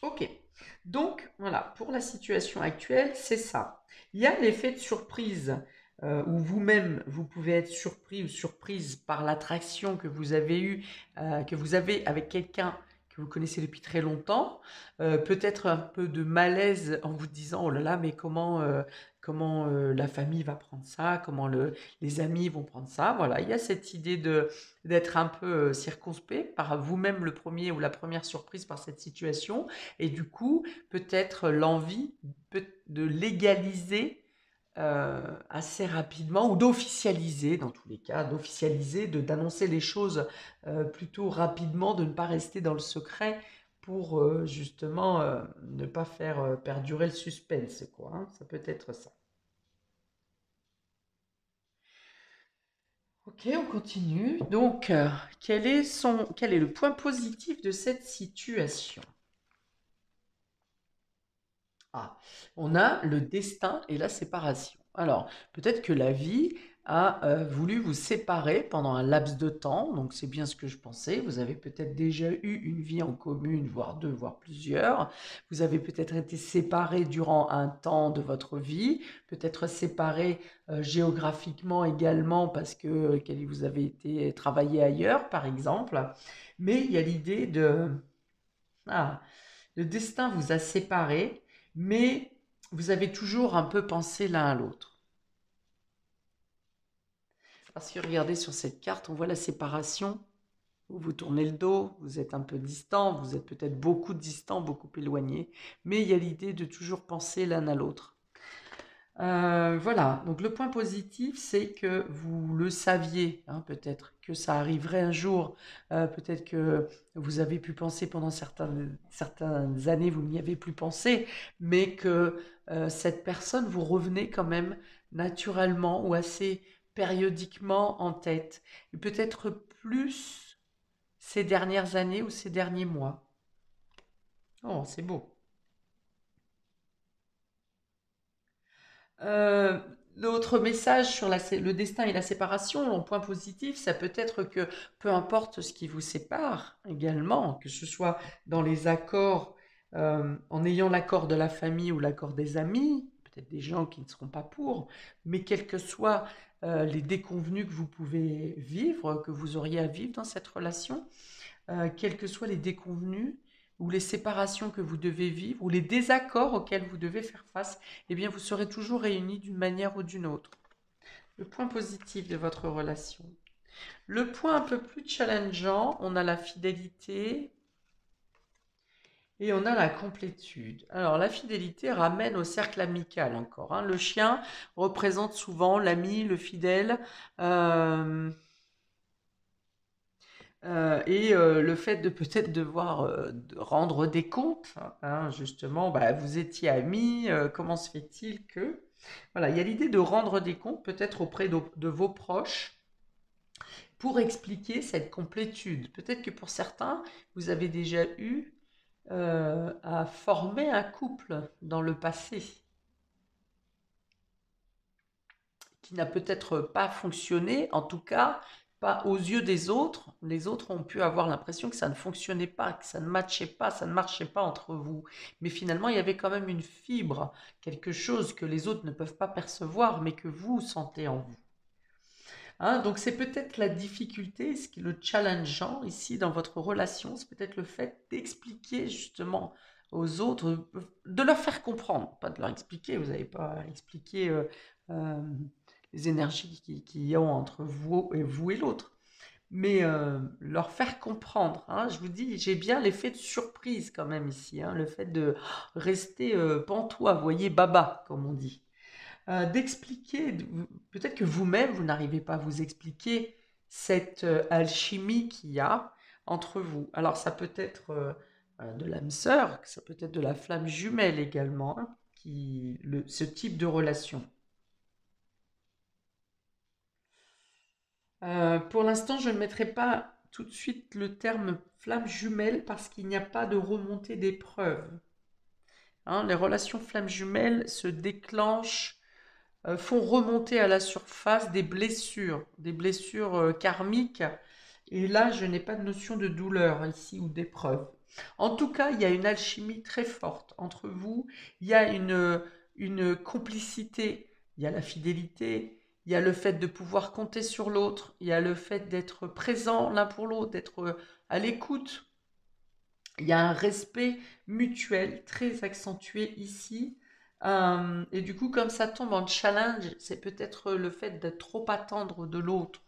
Ok, donc voilà, pour la situation actuelle, c'est ça. Il y a l'effet de surprise, où vous-même, vous pouvez être surpris ou surprise par l'attraction que vous avez eue, que vous avez avec quelqu'un que vous connaissez depuis très longtemps. Peut-être un peu de malaise en vous disant, oh là là, mais comment la famille va prendre ça, les amis vont prendre ça. Voilà, il y a cette idée d'être un peu circonspect par vous-même le premier ou la première surprise par cette situation. Et du coup, peut-être l'envie de légaliser assez rapidement, ou d'officialiser, dans tous les cas, d'officialiser, d'annoncer les choses plutôt rapidement, de ne pas rester dans le secret pour justement ne pas faire perdurer le suspense, quoi, hein. Ça peut être ça. Ok, on continue. Donc, quel est le point positif de cette situation? Ah, on a le destin et la séparation. Alors, peut-être que la vie a voulu vous séparer pendant un laps de temps, donc c'est bien ce que je pensais. Vous avez peut-être déjà eu une vie en commune, voire deux, voire plusieurs. Vous avez peut-être été séparés durant un temps de votre vie, peut-être séparés géographiquement également parce que vous avez été travailler ailleurs, par exemple. Mais il y a l'idée ah, le destin vous a séparés, mais vous avez toujours un peu pensé l'un à l'autre. Parce que regardez sur cette carte, on voit la séparation. Vous tournez le dos, vous êtes un peu distant, vous êtes peut-être beaucoup distant, beaucoup éloigné, mais il y a l'idée de toujours penser l'un à l'autre. Voilà, donc le point positif, c'est que vous le saviez, hein, peut-être que ça arriverait un jour, peut-être que vous avez pu penser pendant certaines années, vous n'y avez plus pensé, mais que cette personne vous revenait quand même naturellement ou assez périodiquement en tête, et peut-être plus ces dernières années ou ces derniers mois. Oh, c'est beau. Euh, L'autre message sur le destin et la séparation, en point positif, ça peut être que peu importe ce qui vous sépare également, que ce soit dans les accords, en ayant l'accord de la famille ou l'accord des amis, peut-être des gens qui ne seront pas pour, mais quels que soient les déconvenus que vous pouvez vivre, que vous auriez à vivre dans cette relation, quels que soient les déconvenus ou les séparations que vous devez vivre ou les désaccords auxquels vous devez faire face, eh bien vous serez toujours réunis d'une manière ou d'une autre. Le point positif de votre relation. Le point un peu plus challengeant, on a la fidélité et on a la complétude. Alors la fidélité ramène au cercle amical encore, hein. Le chien représente souvent l'ami, le fidèle. euh, le fait de peut-être devoir de rendre des comptes, hein, justement, bah, vous étiez amis, comment se fait-il que... Voilà, il y a l'idée de rendre des comptes peut-être auprès de vos proches pour expliquer cette complétude. Peut-être que pour certains, vous avez déjà eu à former un couple dans le passé qui n'a peut-être pas fonctionné, en tout cas pas aux yeux des autres. Les autres ont pu avoir l'impression que ça ne fonctionnait pas, que ça ne matchait pas, ça ne marchait pas entre vous. Mais finalement, il y avait quand même une fibre, quelque chose que les autres ne peuvent pas percevoir, mais que vous sentez en vous. Hein, donc c'est peut-être la difficulté, ce qui est le challengeant ici dans votre relation, c'est peut-être le fait d'expliquer justement aux autres, de leur faire comprendre, pas de leur expliquer, vous n'avez pas à expliquer euh, les énergies qu'il y a entre vous et l'autre, mais leur faire comprendre. Hein, je vous dis, j'ai bien l'effet de surprise quand même ici, hein, le fait de rester pantois, vous voyez, baba, comme on dit. D'expliquer, peut-être que vous-même, vous n'arrivez pas à vous expliquer cette alchimie qu'il y a entre vous. Alors ça peut être de l'âme sœur, ça peut être de la flamme jumelle également, hein, ce type de relation. Pour l'instant, je ne mettrai pas tout de suite le terme flamme jumelle parce qu'il n'y a pas de remontée d'épreuve. Hein, les relations flamme jumelle se déclenchent, font remonter à la surface des blessures karmiques. Et là, je n'ai pas de notion de douleur ici ou d'épreuve. En tout cas, il y a une alchimie très forte entre vous. Il y a une complicité. Il y a la fidélité. Il y a le fait de pouvoir compter sur l'autre. Il y a le fait d'être présent l'un pour l'autre, d'être à l'écoute. Il y a un respect mutuel très accentué ici. Et du coup, comme ça tombe en challenge, c'est peut-être le fait de trop attendre de l'autre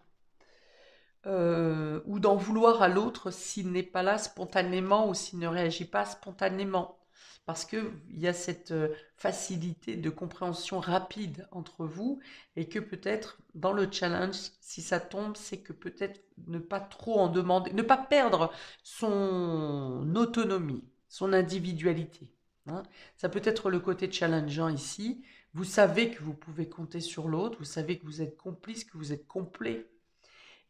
ou d'en vouloir à l'autre s'il n'est pas là spontanément ou s'il ne réagit pas spontanément. Parce qu'il y a cette facilité de compréhension rapide entre vous et que peut-être dans le challenge, si ça tombe, c'est que peut-être ne pas trop en demander, ne pas perdre son autonomie, son individualité. Hein. Ça peut être le côté challengeant ici. Vous savez que vous pouvez compter sur l'autre, vous savez que vous êtes complice, que vous êtes complet.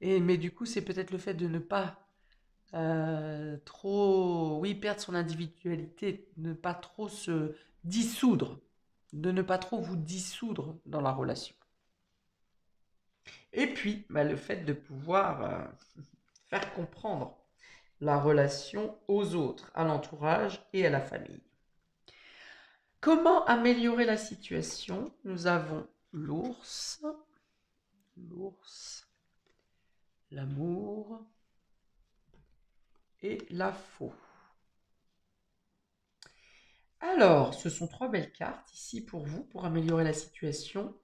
Mais du coup, c'est peut-être le fait de ne pas trop, oui, perdre son individualité, ne pas trop se dissoudre, de ne pas trop vous dissoudre dans la relation. Et puis, bah, le fait de pouvoir faire comprendre la relation aux autres, à l'entourage et à la famille. Comment améliorer la situation? Nous avons l'ours, l'amour et la faux. Alors, ce sont trois belles cartes ici pour vous, pour améliorer la situation.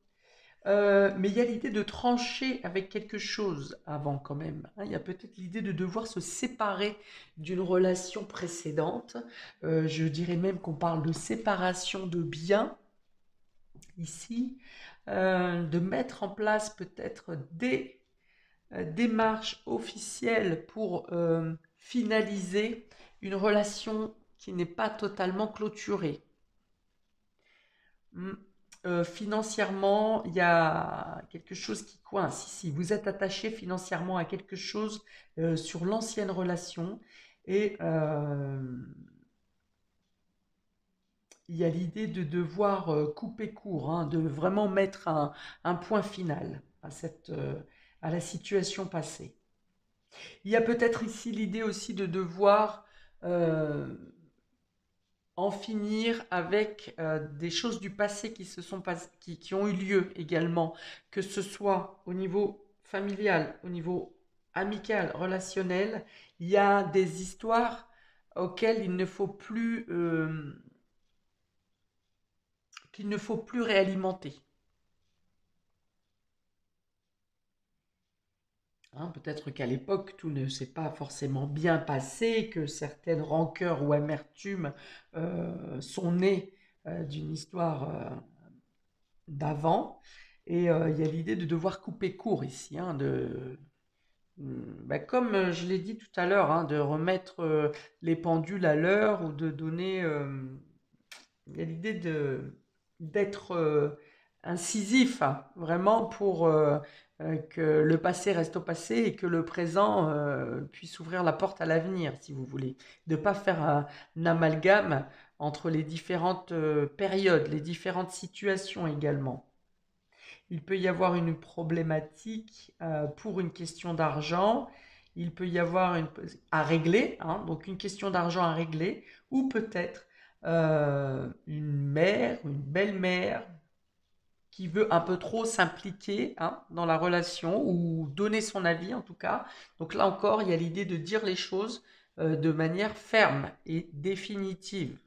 Mais il y a l'idée de trancher avec quelque chose avant quand même. Hein. Il y a peut-être l'idée de devoir se séparer d'une relation précédente. Je dirais même qu'on parle de séparation de biens ici. De mettre en place peut-être des démarches officielles pour finaliser une relation qui n'est pas totalement clôturée. Financièrement, il y a quelque chose qui coince ici. Vous êtes attaché financièrement à quelque chose sur l'ancienne relation et il y a l'idée de devoir couper court, hein, de vraiment mettre un point final à la situation passée. Il y a peut-être ici l'idée aussi de devoir euh, en finir avec des choses du passé qui ont eu lieu également, que ce soit au niveau familial, au niveau amical, relationnel. Il y a des histoires auxquelles qu'il ne faut plus réalimenter. Hein, peut-être qu'à l'époque, tout ne s'est pas forcément bien passé, que certaines rancœurs ou amertumes sont nées d'une histoire d'avant. Et il y a l'idée de devoir couper court ici, hein, comme je l'ai dit tout à l'heure, hein, de remettre les pendules à l'heure ou de donner. Il y a l'idée d'être incisif, hein, vraiment pour que le passé reste au passé et que le présent puisse ouvrir la porte à l'avenir, si vous voulez. De ne pas faire un amalgame entre les différentes périodes, les différentes situations également. Il peut y avoir une problématique pour une question d'argent. Il peut y avoir à régler, hein, donc une question d'argent à régler, ou peut-être une mère, une belle-mère qui veut un peu trop s'impliquer, hein, dans la relation ou donner son avis en tout cas. Donc là encore, il y a l'idée de dire les choses de manière ferme et définitive.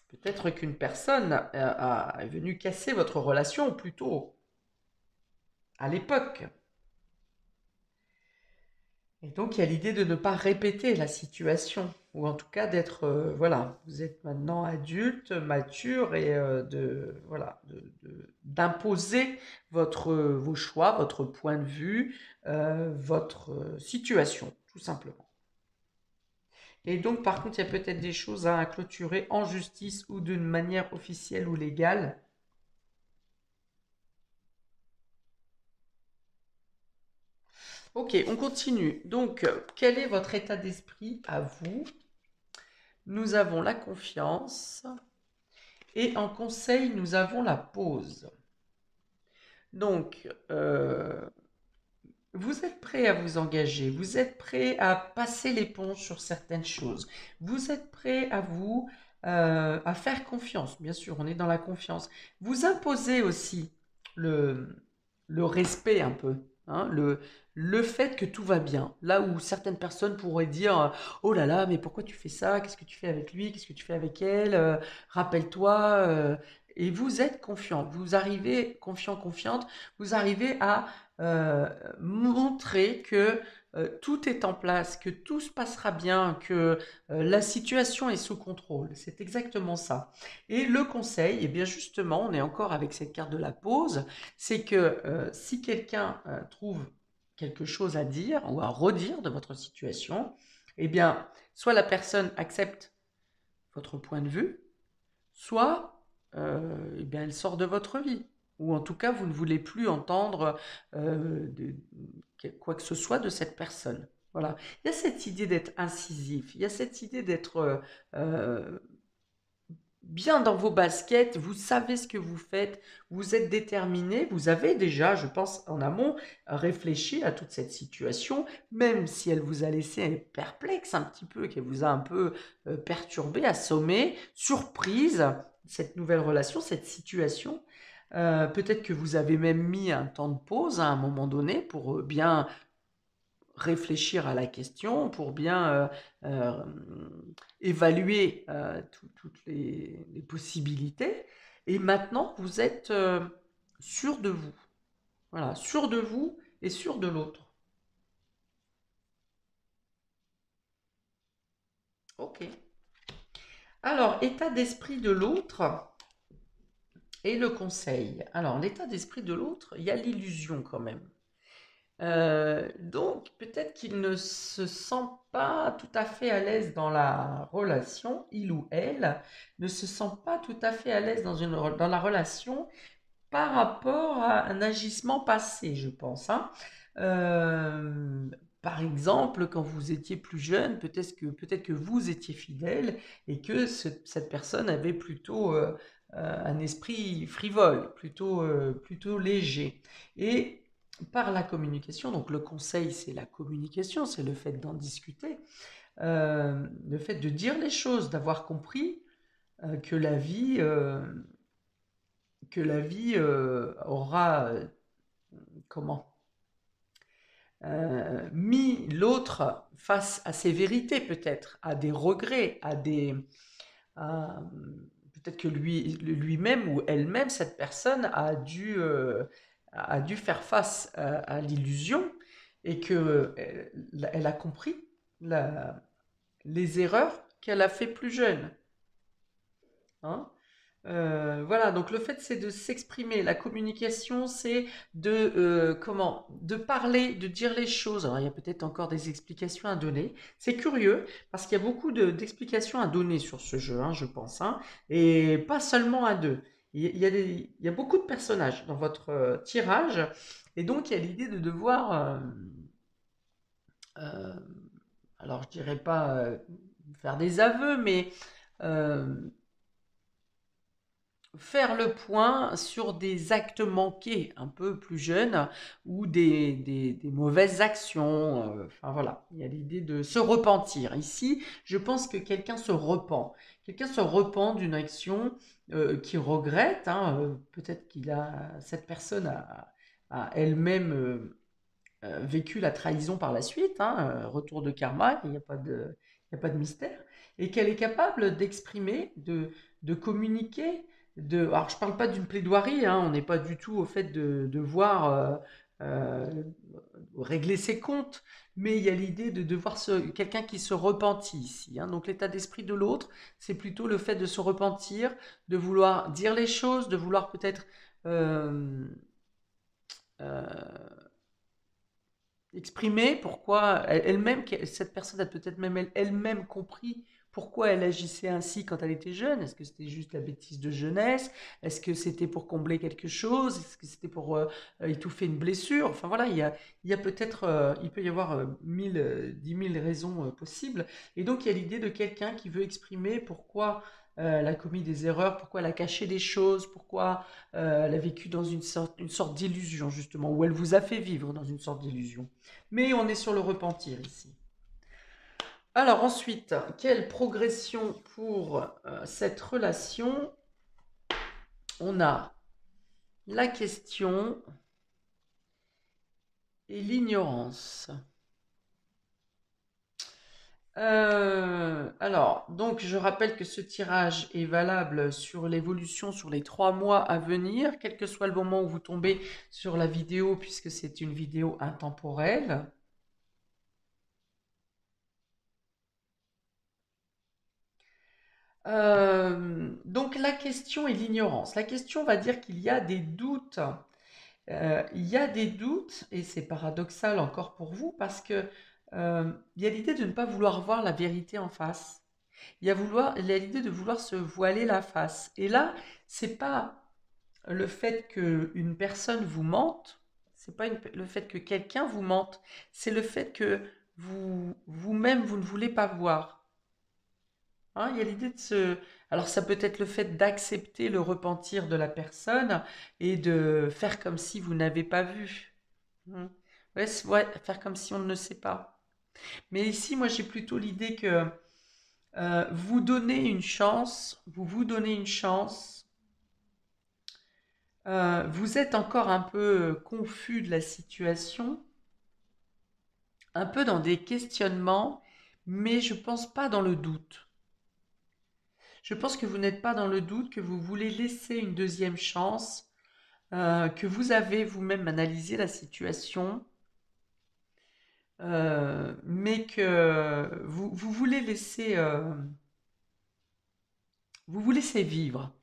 Peut-être qu'une personne est venue casser votre relation plutôt à l'époque. Et donc il y a l'idée de ne pas répéter la situation, ou en tout cas d'être, voilà, vous êtes maintenant adulte, mature, et voilà, d'imposer vos choix, votre point de vue, votre situation, tout simplement. Et donc par contre, il y a peut-être des choses à clôturer en justice ou d'une manière officielle ou légale. Ok, on continue. Donc, quel est votre état d'esprit à vous? Nous avons la confiance et en conseil, nous avons la pause. Donc, vous êtes prêt à vous engager, vous êtes prêt à passer l'éponge sur certaines choses, vous êtes prêt à faire confiance, bien sûr, on est dans la confiance. Vous imposez aussi le, le respect un peu, hein, le fait que tout va bien. Là où certaines personnes pourraient dire oh là là, mais pourquoi tu fais ça? Qu'est-ce que tu fais avec lui? Qu'est-ce que tu fais avec elle? Rappelle-toi. Et vous êtes confiant, vous arrivez confiant, confiante, vous arrivez à euh, montrer que tout est en place, que tout se passera bien, que la situation est sous contrôle. C'est exactement ça. Et le conseil, et bien justement, on est encore avec cette carte de la pause, c'est que si quelqu'un trouve quelque chose à dire ou à redire de votre situation, eh bien, soit la personne accepte votre point de vue, soit eh bien, elle sort de votre vie. Ou en tout cas, vous ne voulez plus entendre quoi que ce soit de cette personne. Voilà. Il y a cette idée d'être incisif, il y a cette idée d'être euh, bien dans vos baskets, vous savez ce que vous faites, vous êtes déterminé, vous avez déjà, je pense, en amont, réfléchi à toute cette situation, même si elle vous a laissé perplexe un petit peu, qu'elle vous a un peu perturbé, assommé, surprise, cette nouvelle relation, cette situation. Peut-être que vous avez même mis un temps de pause à un moment donné pour bien réfléchir à la question, pour bien euh, évaluer toutes les possibilités. Et maintenant, vous êtes sûr de vous. Voilà, sûr de vous et sûr de l'autre. Ok. Alors, état d'esprit de l'autre et le conseil. Alors, l'état d'esprit de l'autre, il y a l'illusion quand même. Donc, peut-être qu'il ne se sent pas tout à fait à l'aise dans la relation, il ou elle ne se sent pas tout à fait à l'aise dans la relation par rapport à un agissement passé, je pense, hein. Euh, Par exemple, quand vous étiez plus jeune, peut-être que vous étiez fidèle et que cette personne avait plutôt un esprit frivole, plutôt léger. Et par la communication, donc le conseil, c'est la communication, c'est le fait d'en discuter, le fait de dire les choses, d'avoir compris que la vie aura, comment, mis l'autre face à ses vérités peut-être, à des regrets, peut-être que lui-même ou elle-même, cette personne a dû faire face à l'illusion et que elle a compris les erreurs qu'elle a fait plus jeune, hein. Voilà, donc le fait c'est de s'exprimer. La communication, c'est de parler, de dire les choses. Alors il y a peut-être encore des explications à donner. C'est curieux parce qu'il y a beaucoup d'explications à donner sur ce jeu, hein, je pense, hein, et pas seulement à deux. Il y a beaucoup de personnages dans votre tirage, et donc il y a l'idée de devoir, euh, alors je dirais pas faire des aveux, mais euh, faire le point sur des actes manqués un peu plus jeunes ou des mauvaises actions. Enfin voilà, il y a l'idée de se repentir. Ici, je pense que quelqu'un se repent. Quelqu'un se repent d'une action qu'il regrette. Hein, peut-être cette personne a elle-même vécu la trahison par la suite, hein, retour de karma, il n'y a pas de mystère, et qu'elle est capable d'exprimer, de communiquer. Alors, je ne parle pas d'une plaidoirie, hein, on n'est pas du tout au fait de devoir euh, régler ses comptes, mais il y a l'idée de devoir quelqu'un qui se repentit ici. Hein. Donc l'état d'esprit de l'autre, c'est plutôt le fait de se repentir, de vouloir dire les choses, de vouloir peut-être euh, euh, exprimer pourquoi elle-même, cette personne a peut-être même elle-même compris pourquoi elle agissait ainsi quand elle était jeune. Est-ce que c'était juste la bêtise de jeunesse? Est-ce que c'était pour combler quelque chose? Est-ce que c'était pour étouffer une blessure? Enfin voilà, il y a peut-être, il peut y avoir 10 000 raisons possibles. Et donc il y a l'idée de quelqu'un qui veut exprimer pourquoi elle a commis des erreurs, pourquoi elle a caché des choses, pourquoi elle a vécu dans une sorte d'illusion justement, ou elle vous a fait vivre dans une sorte d'illusion. Mais on est sur le repentir ici. Alors ensuite, quelle progression pour cette relation? On a la question et l'ignorance. Alors, donc je rappelle que ce tirage est valable sur l'évolution sur les 3 mois à venir, quel que soit le moment où vous tombez sur la vidéo, puisque c'est une vidéo intemporelle. Donc la question est l'ignorance. La question va dire qu'il y a des doutes. Il y a des doutes, et c'est paradoxal encore pour vous, parce que il y a l'idée de ne pas vouloir voir la vérité en face. Il y a l'idée de vouloir se voiler la face. Et là, c'est pas le fait qu'une personne vous mente, c'est pas le fait que quelqu'un vous mente, c'est le fait que vous-même, vous ne voulez pas voir. Hein, il y a l'idée de se... Alors ça peut être le fait d'accepter le repentir de la personne et de faire comme si vous n'avez pas vu. Hmm. Ouais, ouais, faire comme si on ne sait pas. Mais ici, moi, j'ai plutôt l'idée que vous donnez une chance, vous donnez une chance. Vous êtes encore un peu confus de la situation, un peu dans des questionnements, mais je pense pas dans le doute. Je pense que vous n'êtes pas dans le doute, que vous voulez laisser une deuxième chance, que vous avez vous-même analysé la situation, mais que vous voulez laisser, vous vous laissez vivre.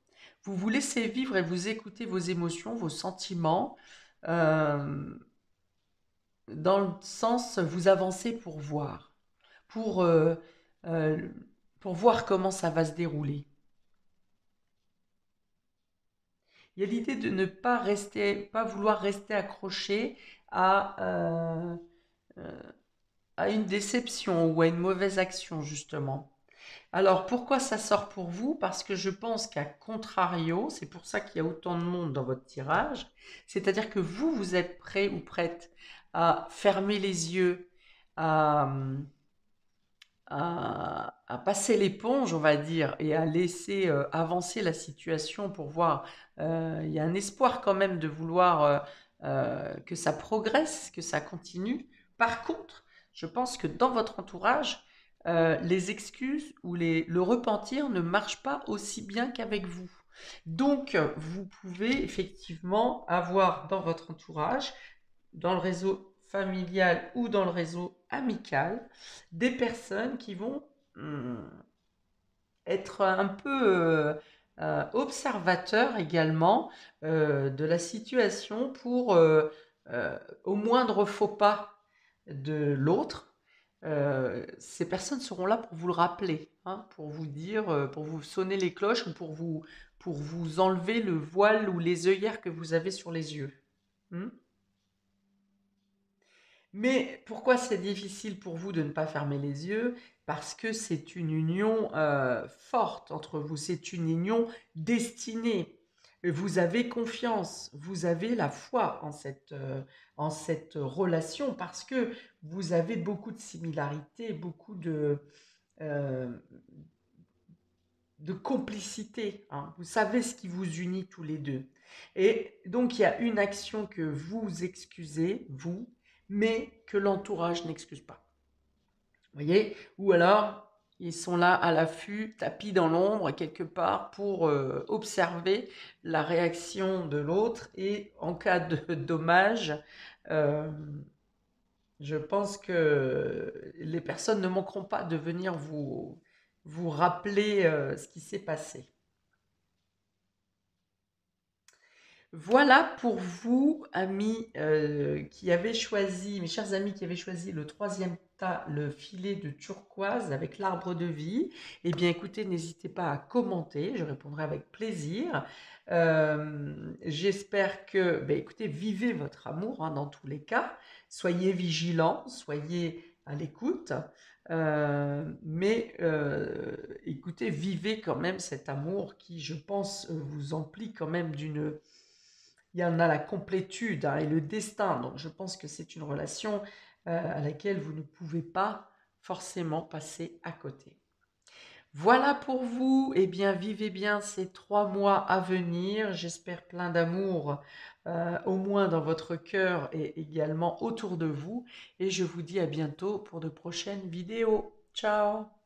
Vous vous laissez vivre et vous écoutez vos émotions, vos sentiments, euh, dans le sens vous avancez pour, euh, euh, pour voir comment ça va se dérouler. Il y a l'idée de ne pas rester, pas vouloir rester accroché à, euh, euh, à une déception ou à une mauvaise action, justement. Alors, pourquoi ça sort pour vous? Parce que je pense qu'à contrario, c'est pour ça qu'il y a autant de monde dans votre tirage, c'est-à-dire que vous êtes prêt ou prête à fermer les yeux, à, à passer l'éponge, on va dire, et à laisser avancer la situation pour voir. Il y a un espoir quand même de vouloir que ça progresse, que ça continue. Par contre, je pense que dans votre entourage, les excuses ou le repentir ne marchent pas aussi bien qu'avec vous. Donc, vous pouvez effectivement avoir dans votre entourage, dans le réseau familial ou dans le réseau amical, des personnes qui vont être un peu observateurs également de la situation pour, au moindre faux pas de l'autre, ces personnes seront là pour vous le rappeler, hein, pour vous dire, pour vous sonner les cloches ou pour vous enlever le voile ou les œillères que vous avez sur les yeux. Hmm. Mais pourquoi c'est difficile pour vous de ne pas fermer les yeux? Parce que c'est une union forte entre vous, c'est une union destinée. vous avez confiance, vous avez la foi en cette relation parce que vous avez beaucoup de similarités, beaucoup euh, de complicité, hein. Vous savez ce qui vous unit tous les deux. Et donc, il y a une action que vous excusez, vous, mais que l'entourage n'excuse pas. Vous voyez? Ou alors, ils sont là à l'affût, tapis dans l'ombre, quelque part, pour observer la réaction de l'autre. Et en cas de dommage, euh, je pense que les personnes ne manqueront pas de venir vous rappeler ce qui s'est passé. Voilà pour vous, amis qui avez choisi, mes chers amis qui avaient choisi le troisième tas, le filet de turquoise avec l'arbre de vie. Eh bien, écoutez, n'hésitez pas à commenter, je répondrai avec plaisir. J'espère que, ben, écoutez, vivez votre amour hein, dans tous les cas. Soyez vigilants, soyez à l'écoute. Écoutez, vivez quand même cet amour qui, je pense, vous emplit quand même d'une il y en a la complétude hein, et le destin. Donc je pense que c'est une relation à laquelle vous ne pouvez pas forcément passer à côté. Voilà pour vous. Eh bien, vivez bien ces 3 mois à venir. J'espère plein d'amour, au moins dans votre cœur et également autour de vous. Et je vous dis à bientôt pour de prochaines vidéos. Ciao!